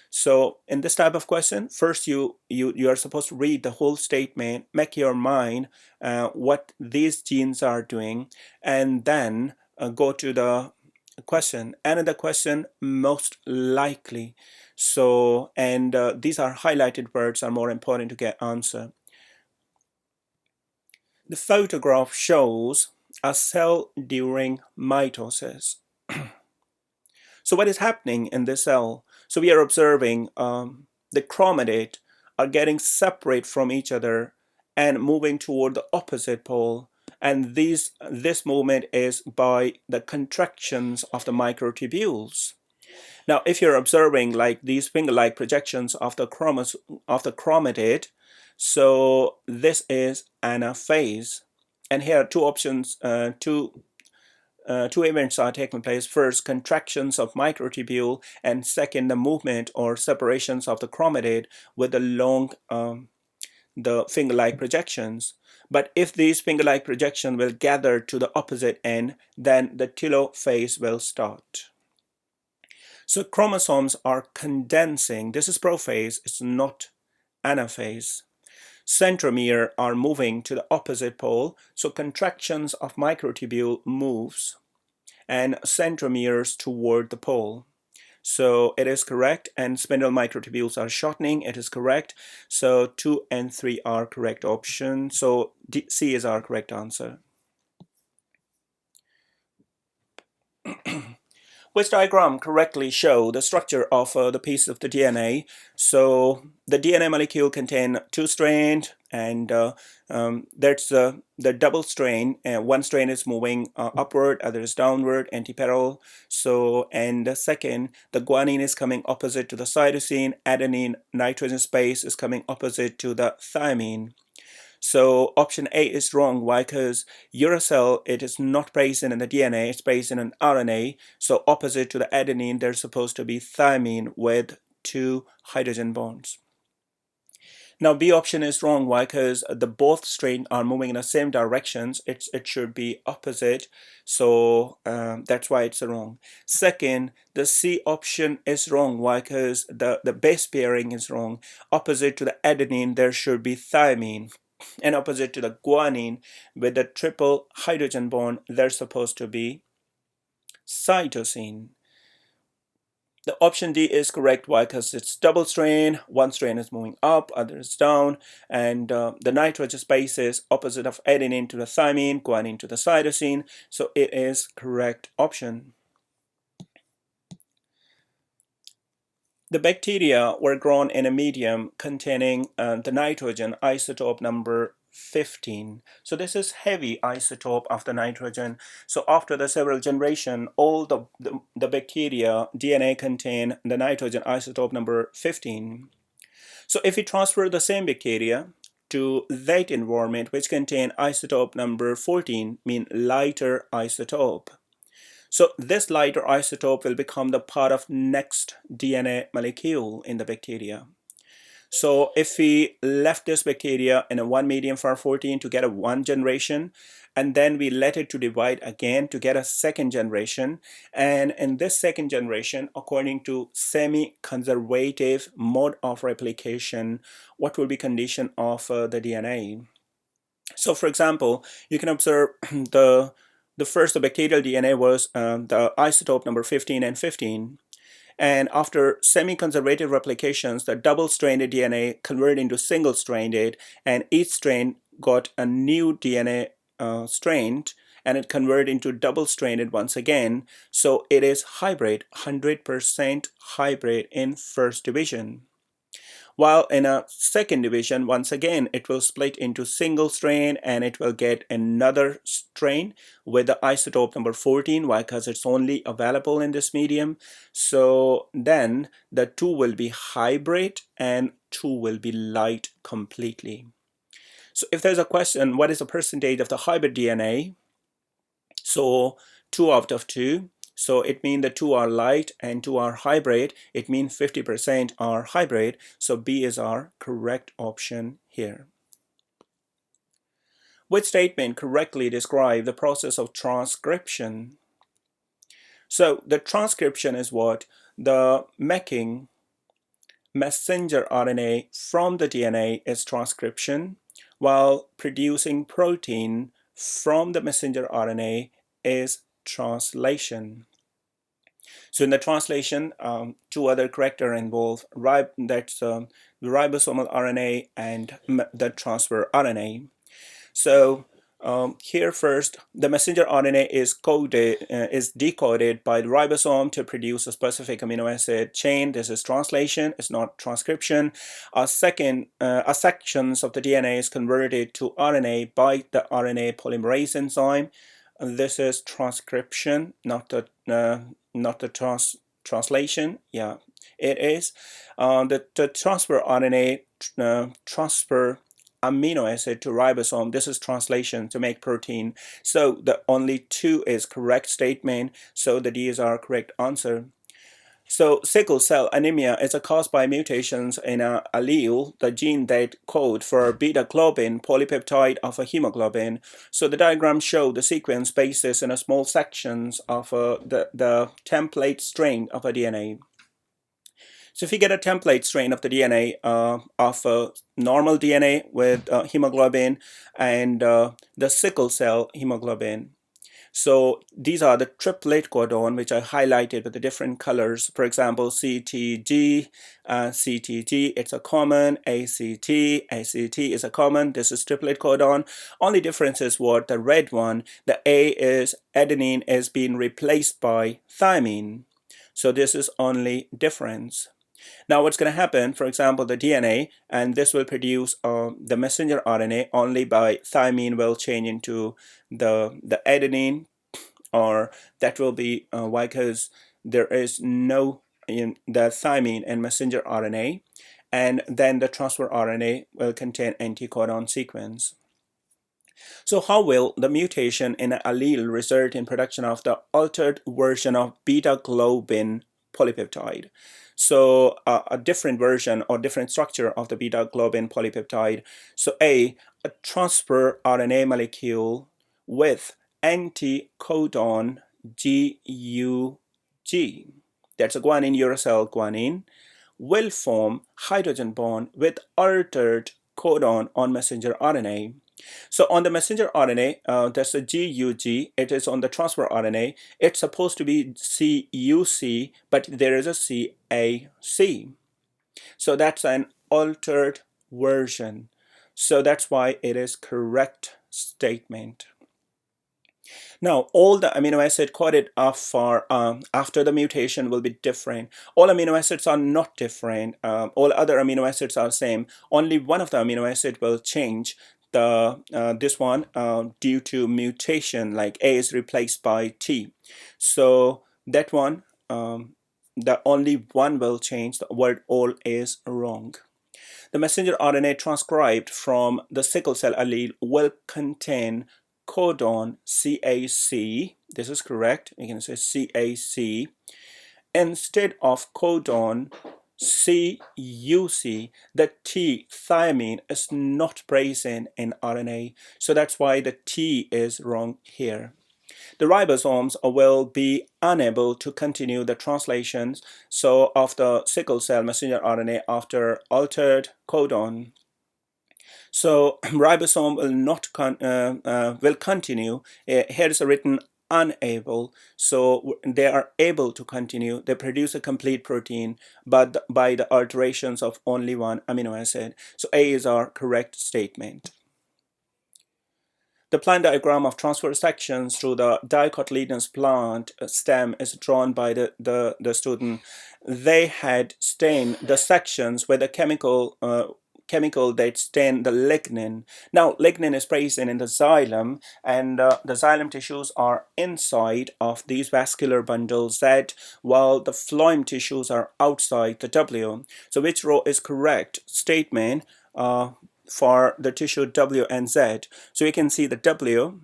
So in this type of question, first you are supposed to read the whole statement, make your mind what these genes are doing, and then go to the question. Another question, most likely. So, and these are highlighted words are more important to get answer. The photograph shows a cell during mitosis. So what is happening in this cell? So we are observing the chromatid are getting separate from each other and moving toward the opposite pole. And this movement is by the contractions of the microtubules. Now, if you're observing like these finger-like projections of the chromatid, so this is anaphase. And here are two options, two events are taking place. First, contractions of microtubule, and second, the movement or separations of the chromatid with the long, the finger-like projections. But if these finger-like projections will gather to the opposite end, then the telophase will start. So chromosomes are condensing. This is prophase, it's not anaphase. Centromere are moving to the opposite pole, so contractions of microtubule moves and centromeres toward the pole. So it is correct, and spindle microtubules are shortening. It is correct. So 2 and 3 are correct options. So C is our correct answer. Which diagram correctly show the structure of the piece of the DNA? So the DNA molecule contain two strands, and that's the double strain. One strain is moving upward, other is downward, antiparallel. So, and the second, the guanine is coming opposite to the cytosine. Adenine nitrogen space is coming opposite to the thymine. So option A is wrong. Why? Because uracil, it is not present in the DNA, it's present in RNA. So opposite to the adenine, there's supposed to be thymine with 2 hydrogen bonds. Now B option is wrong. Why? Because the both strains are moving in the same directions. It should be opposite. So that's why it's wrong. Second, the C option is wrong. Why? Because the base pairing is wrong. Opposite to the adenine, there should be thymine. And opposite to the guanine with the triple hydrogen bond, there's supposed to be cytosine. The option D is correct. Why? Because it's double strain. One strain is moving up, other is down, and the nitrogen space is opposite of adenine to the thymine, guanine to the cytosine. So it is correct option. The bacteria were grown in a medium containing the nitrogen isotope number 15. So this is heavy isotope of the nitrogen. So after the several generation, all the bacteria DNA contain the nitrogen isotope number 15. So if we transfer the same bacteria to that environment which contain isotope number 14, mean lighter isotope. So this lighter isotope will become the part of next DNA molecule in the bacteria. So if we left this bacteria in a one medium for 14 to get a one generation, and then we let it to divide again to get a second generation, and in this second generation, according to semi-conservative mode of replication, what will be condition of the DNA? So for example, you can observe the first bacterial DNA was the isotope number 15 and 15. And after semi-conservative replications, the double-stranded DNA converted into single-stranded, and each strain got a new DNA strain, and it converted into double-stranded once again. So it is hybrid, 100% hybrid in first division. While in a second division, once again, it will split into single strain and it will get another strain with the isotope number 14. Why? Because it's only available in this medium. So then the two will be hybrid and two will be light completely. So if there's a question, what is the percentage of the hybrid DNA? So 2 out of 2. So it means the two are light and two are hybrid. It means 50% are hybrid. So B is our correct option here. Which statement correctly describe the process of transcription? So the transcription is what? The making messenger RNA from the DNA is transcription, while producing protein from the messenger RNA is translation. So in the translation, two other characters involved. That's the ribosomal RNA and the transfer RNA. So here first, the messenger RNA is decoded by the ribosome to produce a specific amino acid chain. This is translation. It's not transcription. A sections of the DNA is converted to RNA by the RNA polymerase enzyme. This is transcription, not the translation. Yeah, it is. The transfer RNA transfer amino acid to ribosome. This is translation to make protein. So the only two is correct statement. So the D is our correct answer. So sickle cell anemia is caused by mutations in an allele, the gene that code for beta globin polypeptide of a hemoglobin. So the diagram show the sequence basis in a small sections of the template strain of a DNA. So if you get a template strain of the DNA of normal DNA with hemoglobin and the sickle cell hemoglobin. So these are the triplet codon, which I highlighted with the different colors. For example, CTG, CTG, it's a common. ACT, ACT is a common. This is triplet codon. Only difference is what? The red one, the A is adenine is being replaced by thymine. So this is only difference. Now what's going to happen, for example, the DNA, and this will produce the messenger RNA only by thymine will change into the adenine, or that will be why? Because there is no in the thymine and messenger RNA, and then the transfer RNA will contain anticodon sequence. So how will the mutation in an allele result in production of the altered version of beta globin polypeptide? So a different version or different structure of the beta globin polypeptide. So a transfer RNA molecule with anticodon GUG, that's a guanine uracil guanine, will form hydrogen bond with altered codon on messenger RNA. So on the messenger RNA, that's the GUG, it is on the transfer RNA, it's supposed to be CUC, but there is a CAC. So that's an altered version. So that's why it is correct statement. Now, all the amino acid coded for after the mutation will be different. All amino acids are not different. All other amino acids are same. Only one of the amino acid will change. This one due to mutation, like A is replaced by T. So that one, the only one will change. The word all is wrong. The messenger RNA transcribed from the sickle cell allele will contain codon CAC. This is correct. You can say CAC instead of codon CUC, the T, thymine, is not present in RNA. So that's why the T is wrong here. The ribosomes will be unable to continue the translations of the sickle cell messenger RNA after altered codon. So ribosome will not will continue. Here is written unable, so they are able to continue. They produce a complete protein, but by the alterations of only one amino acid. So A is our correct statement. The plant diagram of transverse sections through the dicotyledonous plant stem is drawn by the student. They had stained the sections with a chemical that stain the lignin. Now, lignin is present in the xylem, and the xylem tissues are inside of these vascular bundles Z, while the phloem tissues are outside the W. So which row is correct? Statement for the tissue W and Z. So you can see the W,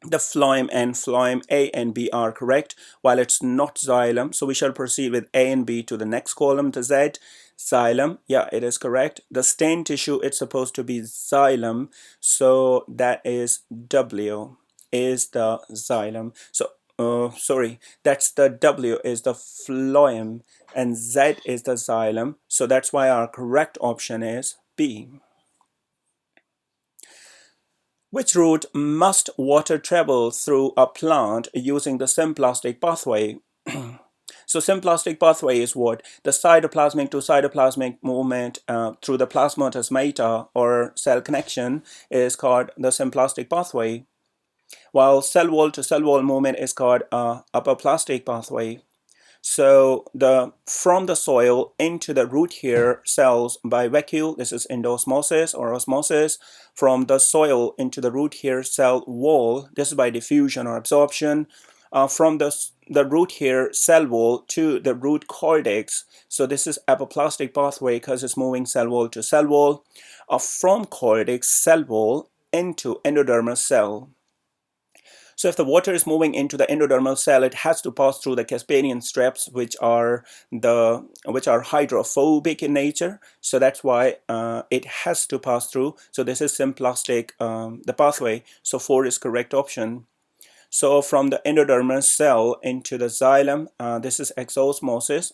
the phloem A and B are correct, while it's not xylem. So we shall proceed with A and B to the next column, the Z. Xylem, yeah, it is correct. The stained tissue, it's supposed to be xylem, so that is W is the xylem. So sorry, that's the W is the phloem and Z is the xylem. So that's why our correct option is B. Which route must water travel through a plant using the symplastic pathway? So symplastic pathway is what? The cytoplasmic to cytoplasmic movement through the plasmatasmata or cell connection is called the symplastic pathway, while cell wall to cell wall movement is called apoplastic pathway. So from the soil into the root hair cells by vacuole, this is endosmosis or osmosis. From the soil into the root hair cell wall, this is by diffusion or absorption. From the root hair cell wall to the root cortex, so this is apoplastic pathway because it's moving cell wall to cell wall. From cortex cell wall into endodermal cell. So if the water is moving into the endodermal cell, it has to pass through the Caspanian strips, which are hydrophobic in nature. So that's why it has to pass through. So this is symplastic, the pathway. So 4 is correct option. So from the endodermal cell into the xylem, this is exosmosis.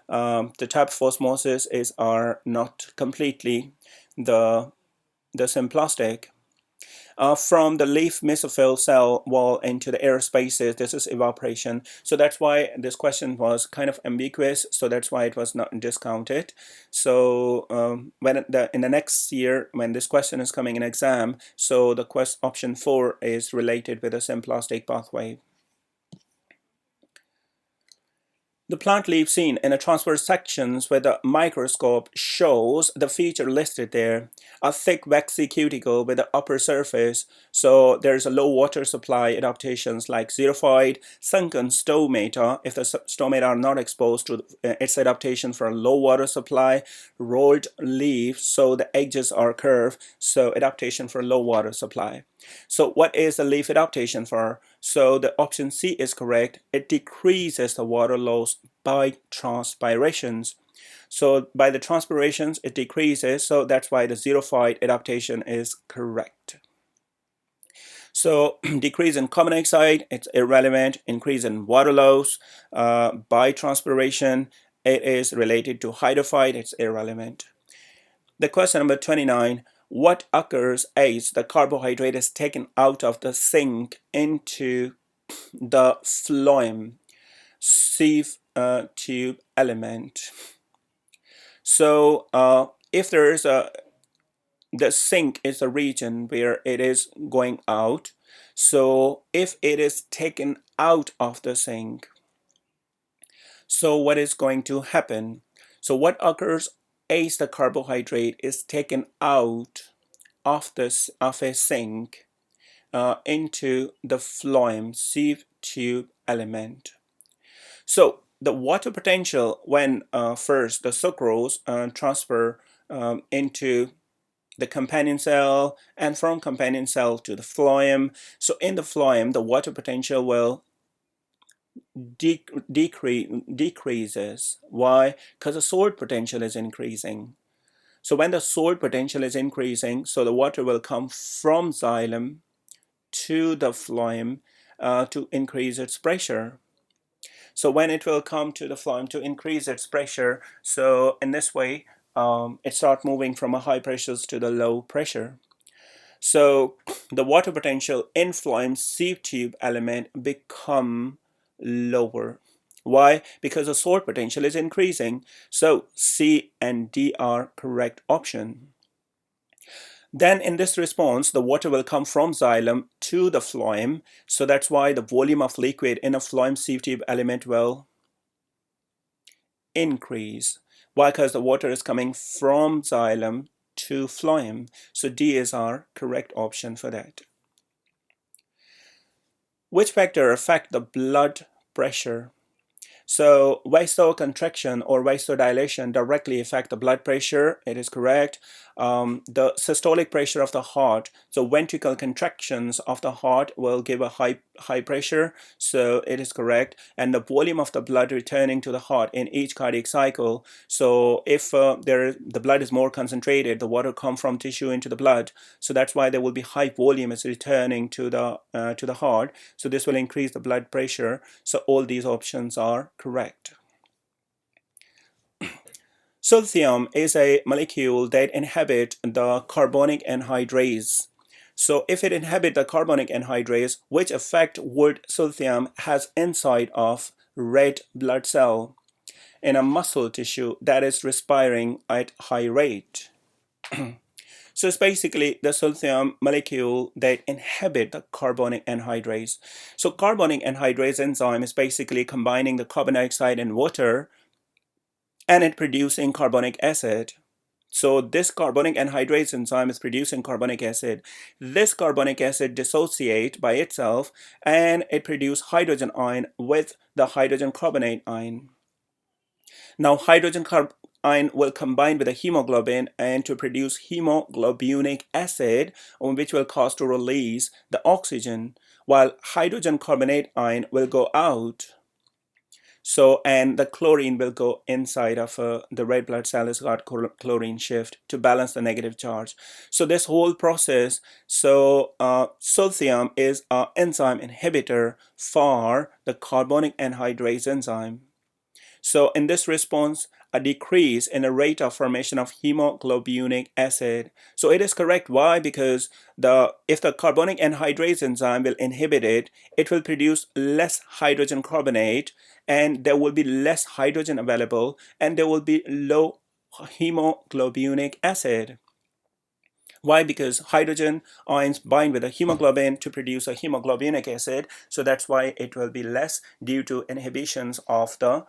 The type of osmosis are not completely the symplastic. From the leaf mesophyll cell wall into the air spaces, this is evaporation. So that's why this question was kind of ambiguous. So that's why it was not discounted. So in the next year, when this question is coming in exam, so the option 4 is related with the symplastic pathway. The plant leaf seen in a transverse sections with a microscope shows the feature listed there. A thick waxy cuticle with the upper surface. So there's a low water supply adaptations like xerophyte, sunken stomata, if the stomata are not exposed to its adaptation for a low water supply, rolled leaf, so the edges are curved, so adaptation for low water supply. So what is the leaf adaptation for? So the option C is correct. It decreases the water loss by transpirations. So by the transpirations, it decreases. So that's why the xerophyte adaptation is correct. So decrease in carbon dioxide, it's irrelevant. Increase in water loss by transpiration, it is related to hydrophyte, it's irrelevant. The question number 29. What occurs as the carbohydrate is taken out of the sink into the phloem sieve tube element? So if there is the sink is the region where it is going out. So if it is taken out of the sink, so what is going to happen? So what occurs as the carbohydrate is taken out of a sink into the phloem sieve tube element? So the water potential when first the sucrose transfer into the companion cell and from companion cell to the phloem. So in the phloem, the water potential will decreases. Why? Because the salt potential is increasing. So when the salt potential is increasing, so the water will come from xylem to the phloem to increase its pressure. So when it will come to the phloem to increase its pressure, so in this way, it starts moving from a high pressures to the low pressure. So the water potential in phloem sieve tube element become lower. Why? Because the salt potential is increasing. So C and D are correct option. Then in this response, the water will come from xylem to the phloem. So that's why the volume of liquid in a phloem sieve tube element will increase. Why? Because the water is coming from xylem to phloem. So D is our correct option for that. Which factor affect the blood pressure? So vasoconstriction or vasodilation directly affect the blood pressure. It is correct. The systolic pressure of the heart, so ventricular contractions of the heart will give a high pressure. So it is correct. And the volume of the blood returning to the heart in each cardiac cycle. So if the blood is more concentrated, the water come from tissue into the blood. So that's why there will be high volume is returning to the heart. So this will increase the blood pressure. So all these options are correct. Silicium is a molecule that inhabits the carbonic anhydrase. So if it inhabits the carbonic anhydrase, which effect would silicium has inside of red blood cell in a muscle tissue that is respiring at high rate? So it's basically the silicium molecule that inhabit the carbonic anhydrase. So carbonic anhydrase enzyme is basically combining the carbon dioxide and water, and it producing carbonic acid. So this carbonic anhydrase enzyme is producing carbonic acid. This carbonic acid dissociate by itself and it produce hydrogen ion with the hydrogen carbonate ion. Now hydrogen ion will combine with the hemoglobin and to produce hemoglobinic acid, which will cause to release the oxygen, while hydrogen carbonate ion will go out. So, and the chlorine will go inside of the red blood cell has got chlorine shift to balance the negative charge. So this whole process, so silicium is an enzyme inhibitor for the carbonic anhydrase enzyme. So in this response, a decrease in the rate of formation of hemoglobinic acid. So it is correct. Why? Because if the carbonic anhydrase enzyme will inhibit it, it will produce less hydrogen carbonate and there will be less hydrogen available and there will be low hemoglobinic acid. Why? Because hydrogen ions bind with a hemoglobin to produce a hemoglobinic acid. So that's why it will be less due to inhibitions of the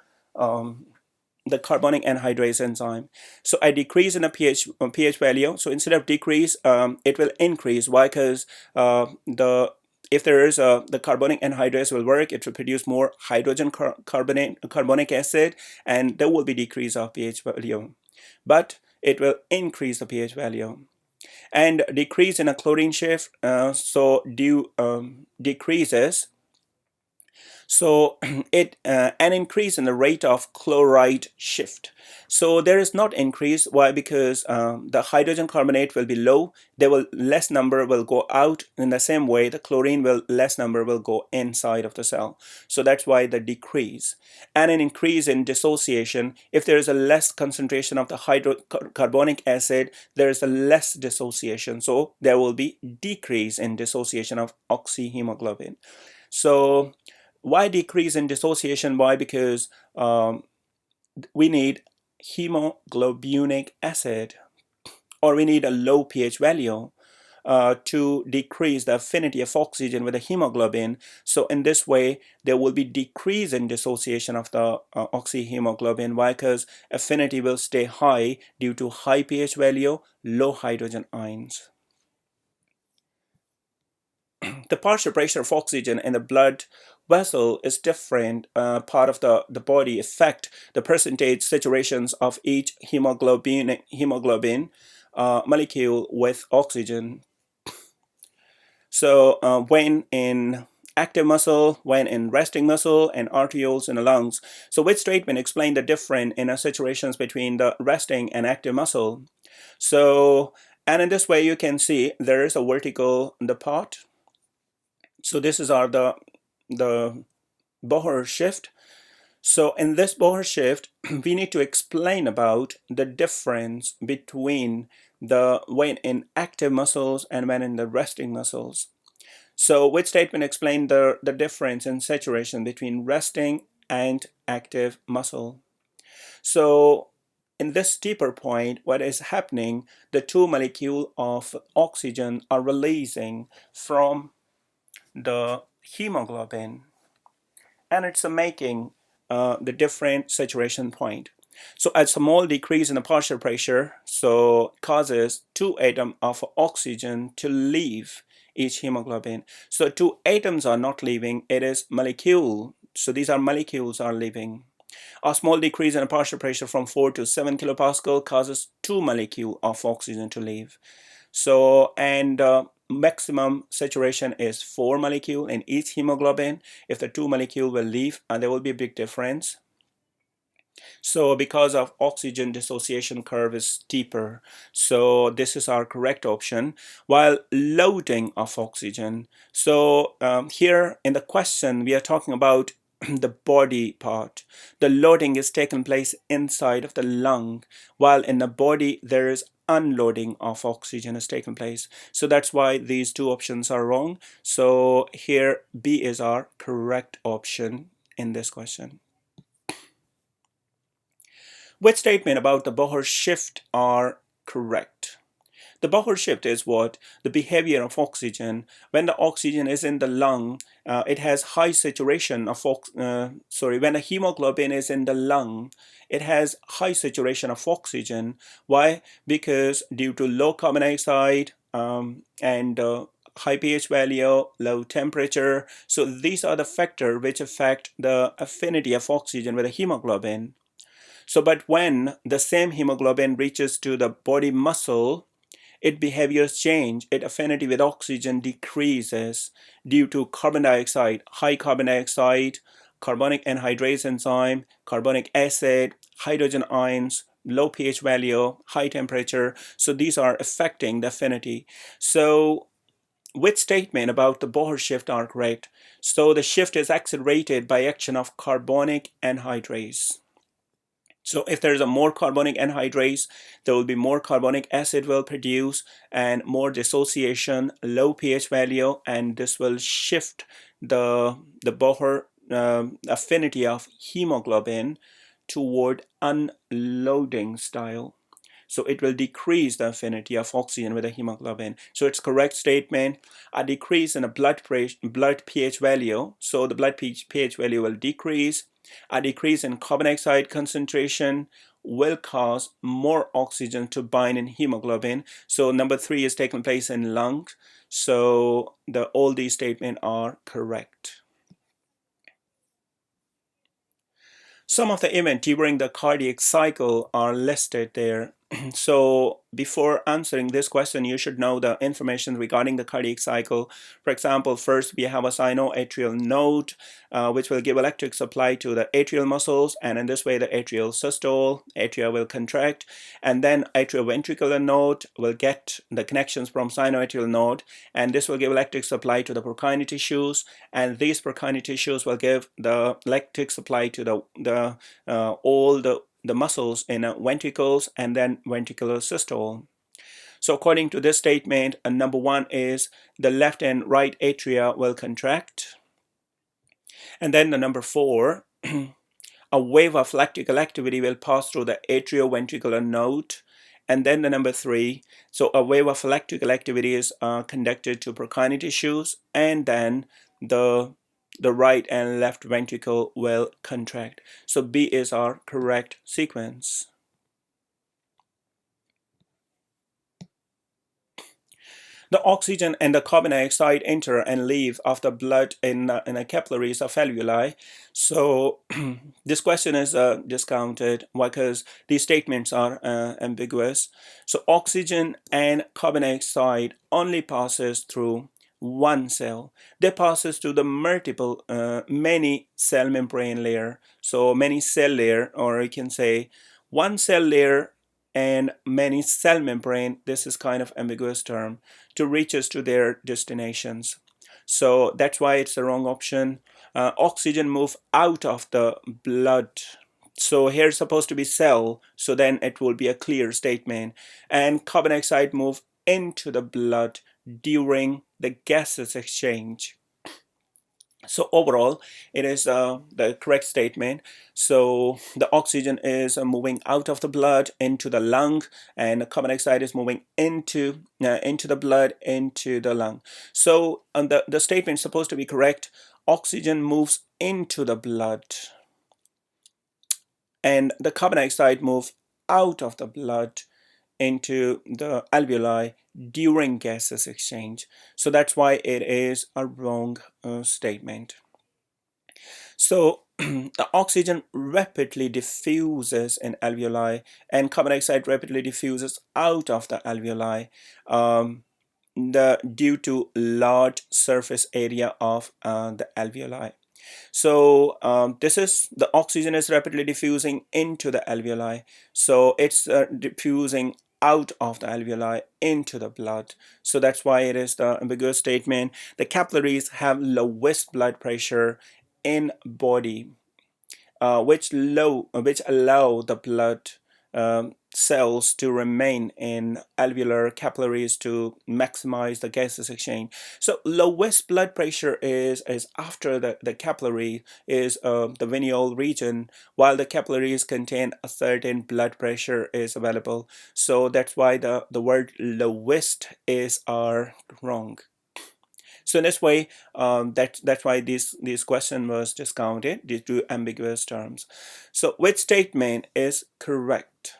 carbonic anhydrase enzyme. So a decrease in the pH value. So instead of decrease, it will increase. Why? Because if there is the carbonic anhydrase will work, it will produce more hydrogen carbonic acid, and there will be decrease of pH value. But it will increase the pH value. And decrease in a chlorine shift, decreases. So an increase in the rate of chloride shift. So there is not increase. Why? Because the hydrogen carbonate will be low. There will less number will go out. In the same way, the chlorine will less number will go inside of the cell. So that's why the decrease. And an increase in dissociation. If there is a less concentration of the carbonic acid, there is a less dissociation. So there will be decrease in dissociation of oxyhemoglobin. So why decrease in dissociation? Why? Because we need hemoglobinic acid, or we need a low pH value to decrease the affinity of oxygen with the hemoglobin. So in this way, there will be decrease in dissociation of the oxyhemoglobin. Why? Because affinity will stay high due to high pH value, low hydrogen ions. The partial pressure of oxygen in the blood vessel is different part of the body affect the percentage saturations of each hemoglobin molecule with oxygen. So when in active muscle, when in resting muscle, and arterioles in the lungs. So which statement explain the difference in situations between the resting and active muscle? So, and in this way you can see there is a vertical in the part. So this is the Bohr shift. So in this Bohr shift, we need to explain about the difference between the when in active muscles and when in the resting muscles. So which statement explains the difference in saturation between resting and active muscle? So in this deeper point, what is happening, the two molecules of oxygen are releasing from the hemoglobin, and it's making the different saturation point. So a small decrease in the partial pressure causes two atoms of oxygen to leave each hemoglobin. So two atoms are not leaving, it is molecule. So these are molecules are leaving. A small decrease in the partial pressure from 4 to 7 kilopascal causes two molecules of oxygen to leave. So, and maximum saturation is 4 molecules in each hemoglobin. If the two molecules will leave, there will be a big difference. So because of oxygen dissociation curve is steeper, so this is our correct option. While loading of oxygen, so here in the question we are talking about the body part. The loading is taking place inside of the lung, while in the body there is unloading of oxygen is taking place. So that's why these two options are wrong. So here B is our correct option in this question. Which statement about the Bohr shift are correct? The Bohr shift is what? The behavior of oxygen. When the oxygen is in the lung, it has high saturation of when the hemoglobin is in the lung, it has high saturation of oxygen. Why? Because due to low carbon dioxide and high pH value, low temperature. So these are the factors which affect the affinity of oxygen with the hemoglobin. So, but when the same hemoglobin reaches to the body muscle, its behaviors change. Its affinity with oxygen decreases due to carbon dioxide, high carbon dioxide, carbonic anhydrase enzyme, carbonic acid, hydrogen ions, low pH value, high temperature. So these are affecting the affinity. So which statement about the Bohr shift are correct? So the shift is accelerated by action of carbonic anhydrase. So if there's a more carbonic anhydrase, there will be more carbonic acid will produce and more dissociation, low pH value, and this will shift the Bohr affinity of hemoglobin toward unloading style. So it will decrease the affinity of oxygen with the hemoglobin. So it's correct statement. A decrease in a blood pH value. So the blood pH value will decrease. A decrease in carbon dioxide concentration will cause more oxygen to bind in hemoglobin. So number 3 is taking place in lungs. So all these statements are correct. Some of the events during the cardiac cycle are listed there. So before answering this question, you should know the information regarding the cardiac cycle. For example, first we have a sinoatrial node, which will give electric supply to the atrial muscles, and in this way the atrial systole, atria will contract, and then atrioventricular node will get the connections from sinoatrial node, and this will give electric supply to the Purkinje tissues, and these Purkinje tissues will give the electric supply to all the muscles in ventricles and then ventricular systole. So according to this statement, number 1 is the left and right atria will contract. And then the number 4, a wave of electrical activity will pass through the atrioventricular node. And then the number 3, so a wave of electrical activity is conducted to Purkinje tissues, and then the right and left ventricle will contract. So B is our correct sequence. The oxygen and the carbon dioxide enter and leave after blood in a capillaries of alveoli. So this question is discounted because these statements are ambiguous. So oxygen and carbon dioxide only passes through one cell. They passes to the multiple, many cell membrane layer. So many cell layer, or you can say one cell layer and many cell membrane. This is kind of ambiguous term to reach us to their destinations. So that's why it's the wrong option. Oxygen move out of the blood. So here it's supposed to be cell, so then it will be a clear statement. And carbon dioxide move into the blood during the gases exchange. So overall, it is the correct statement. So the oxygen is moving out of the blood into the lung, and the carbon dioxide is moving into the blood into the lung. So the statement is supposed to be correct. Oxygen moves into the blood, and the carbon dioxide moves out of the blood into the alveoli during gases exchange. So that's why it is a wrong statement. So the oxygen rapidly diffuses in alveoli, and carbon dioxide rapidly diffuses out of the alveoli due to large surface area of the alveoli. So this is the oxygen is rapidly diffusing into the alveoli. So it's diffusing out of the alveoli into the blood. So that's why it is the ambiguous statement. The capillaries have lowest blood pressure in body, which allow the blood cells to remain in alveolar capillaries to maximize the gases exchange. So lowest blood pressure is after the capillary is the venule region, while the capillaries contain a certain blood pressure is available. So that's why the word lowest is wrong. So in this way, that's why this question was discounted due to ambiguous terms. So which statement is correct?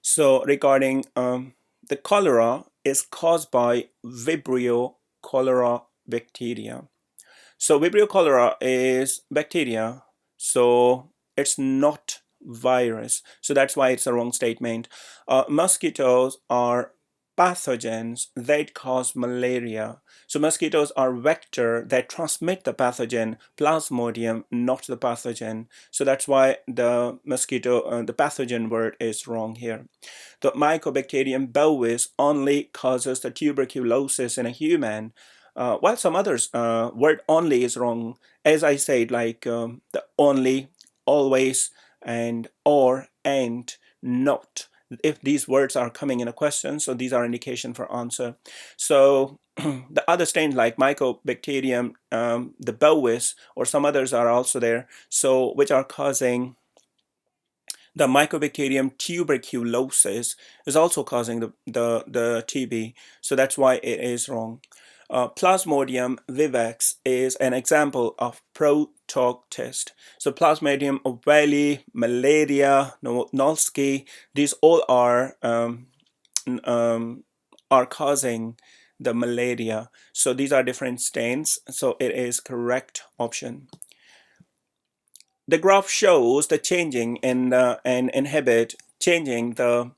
So regarding the cholera is caused by Vibrio cholera bacteria. So Vibrio cholera is bacteria, so it's not virus. So that's why it's a wrong statement. Mosquitoes are pathogens that cause malaria. So mosquitoes are vector that transmit the pathogen, Plasmodium, not the pathogen. So that's why the mosquito, the pathogen word is wrong here. The Mycobacterium bovis only causes the tuberculosis in a human, while some others word only is wrong. As I said, like the only, always, and or, and not. If these words are coming in a question, so these are indication for answer. So the other strains like Mycobacterium, the bovis, or some others are also there, so which are causing the Mycobacterium tuberculosis is also causing the TB, so that's why it is wrong. Plasmodium vivax is an example of protoc test. So Plasmodium ovale, malaria, Nolsky, these all are causing the malaria. So these are different stains. So it is correct option. The graph shows the changing and inhibit changing the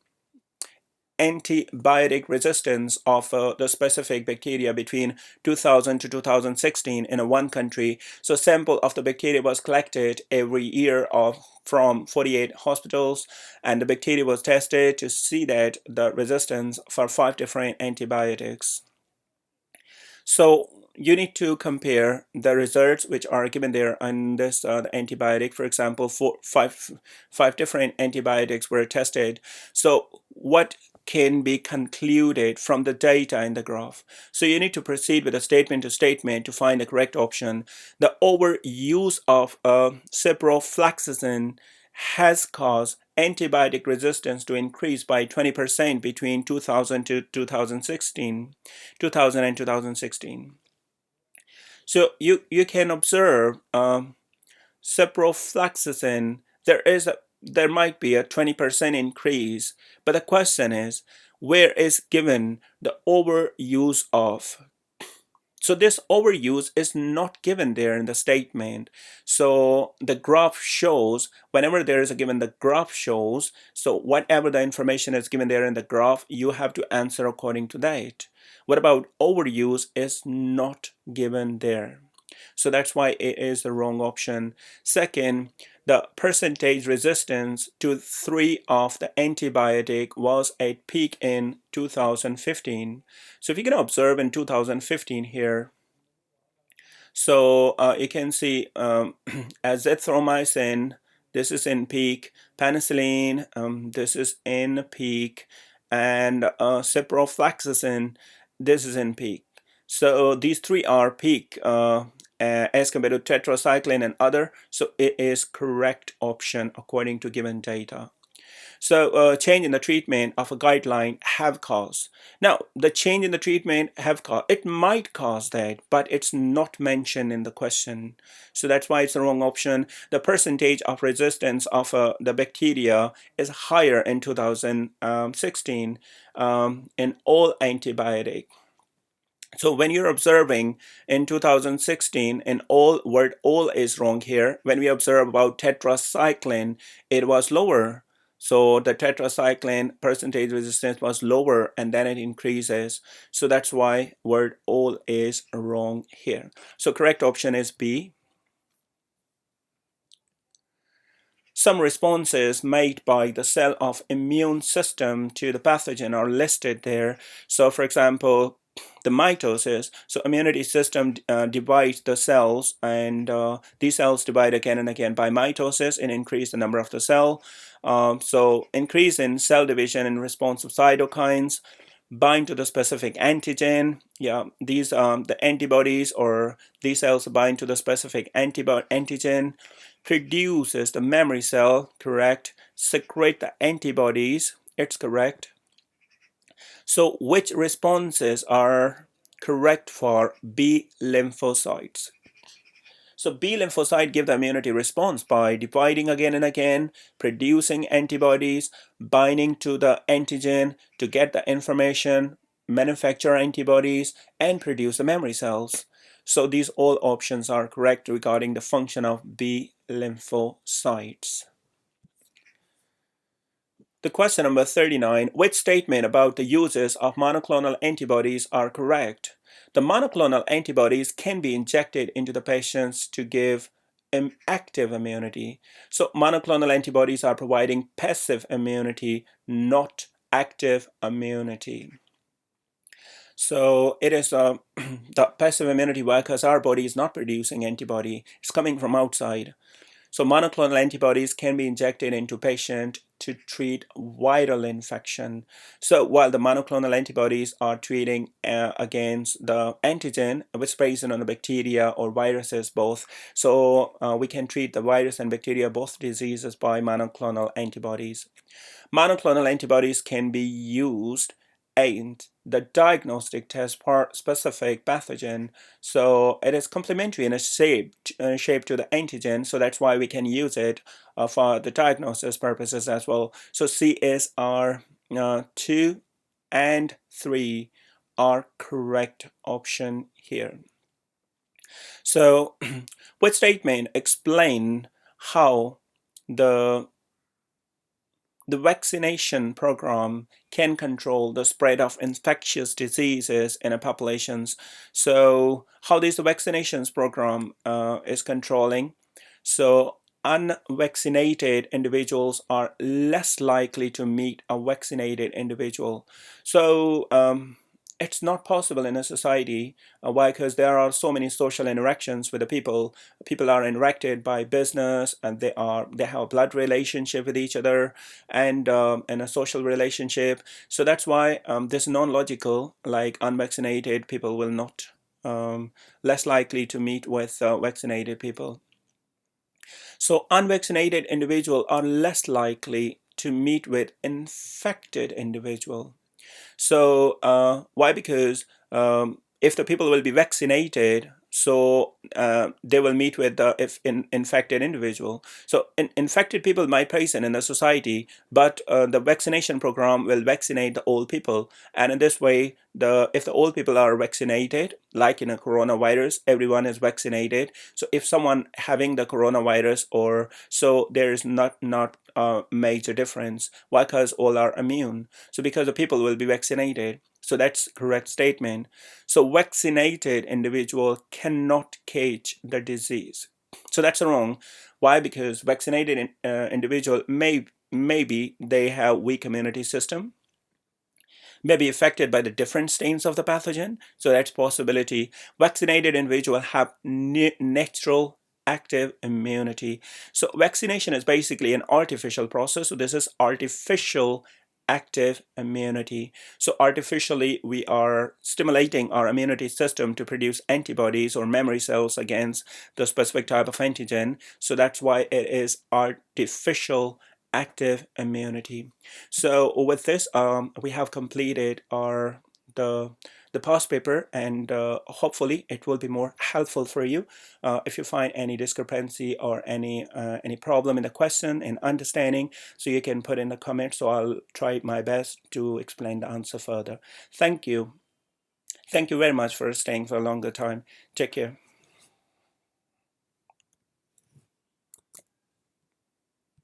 antibiotic resistance of the specific bacteria between 2000 to 2016 in one country. So sample of the bacteria was collected every year from 48 hospitals, and the bacteria was tested to see that the resistance for 5 different antibiotics. So you need to compare the results which are given there on this antibiotic. For example, five different antibiotics were tested. So what can be concluded from the data in the graph? So you need to proceed with a statement to statement to find the correct option. The overuse of ciprofloxacin has caused antibiotic resistance to increase by 20% between 2000 to 2016. 2000 and 2016. So you can observe ciprofloxacin, there might be a 20% increase, but the question is, where is given the overuse of? So this overuse is not given there in the statement. So the graph shows, whenever there is a given, the graph shows, so whatever the information is given there in the graph, you have to answer according to that. What about overuse is not given there. So that's why it is the wrong option. Second, the percentage resistance to 3 of the antibiotic was at peak in 2015. So if you can observe in 2015 here, so you can see azithromycin, this is in peak, penicillin, this is in peak, and ciprofloxacin, this is in peak. So these three are peak as compared to tetracycline and other, so it is correct option according to given data. So change in the treatment of a guideline have caused. Now, the change in the treatment have caused, it might cause that, but it's not mentioned in the question. So that's why it's the wrong option. The percentage of resistance of the bacteria is higher in 2016 in all antibiotic. So when you're observing in 2016, in all, word all is wrong here. When we observe about tetracycline, it was lower. So the tetracycline percentage resistance was lower and then it increases. So that's why word all is wrong here. So correct option is B. Some responses made by the cell of immune system to the pathogen are listed there. So for example, the mitosis, so immunity system divides the cells, and these cells divide again and again by mitosis and increase the number of the cell. So increase in cell division in response of cytokines, bind to the specific antigen. Yeah, these the antibodies or these cells bind to the specific antigen, produces the memory cell, correct, secrete the antibodies, it's correct. So which responses are correct for B lymphocytes? So B lymphocyte give the immunity response by dividing again and again, producing antibodies, binding to the antigen to get the information, manufacture antibodies, and produce the memory cells. So these all options are correct regarding the function of B lymphocytes. The question number 39, which statement about the uses of monoclonal antibodies are correct? The monoclonal antibodies can be injected into the patients to give active immunity. So monoclonal antibodies are providing passive immunity, not active immunity. So it is the passive immunity because our body is not producing antibody, it's coming from outside. So monoclonal antibodies can be injected into patient to treat viral infection. So while the monoclonal antibodies are treating against the antigen, which is present on the bacteria or viruses both, so we can treat the virus and bacteria, both diseases, by monoclonal antibodies. Monoclonal antibodies can be used and the diagnostic test for specific pathogen, so it is complementary in a shape to the antigen, so that's why we can use it for the diagnosis purposes as well. So CSR 2 and 3 are correct option here. So which statement explain how the vaccination program can control the spread of infectious diseases in a populations? So how this vaccinations program is controlling? So unvaccinated individuals are less likely to meet a vaccinated individual. So it's not possible in a society. Why? Because there are so many social interactions with the people. People are interacted by business, and they have a blood relationship with each other, and a social relationship. So that's why this non-logical, like unvaccinated people will not less likely to meet with vaccinated people. So unvaccinated individuals are less likely to meet with infected individual. So why? Because if the people will be vaccinated, So they will meet with the infected individual. So infected people might present in the society, but the vaccination program will vaccinate the old people. And in this way, if the old people are vaccinated, like in a coronavirus, everyone is vaccinated. So if someone having the coronavirus, or so, there is not a major difference. Why? Because all are immune. So because the people will be vaccinated. So that's correct statement. So vaccinated individual cannot catch the disease. So that's wrong. Why? Because vaccinated individual maybe they have weak immunity system, may be affected by the different strains of the pathogen. So that's possibility. Vaccinated individual have natural active immunity. So vaccination is basically an artificial process. So this is artificial active immunity. So artificially we are stimulating our immunity system to produce antibodies or memory cells against the specific type of antigen. So that's why it is artificial active immunity. So with this, we have completed the past paper, and hopefully it will be more helpful for you. If you find any discrepancy or any problem in the question in understanding, so you can put in the comments. So I'll try my best to explain the answer further. Thank you. Thank you very much for staying for a longer time. Take care.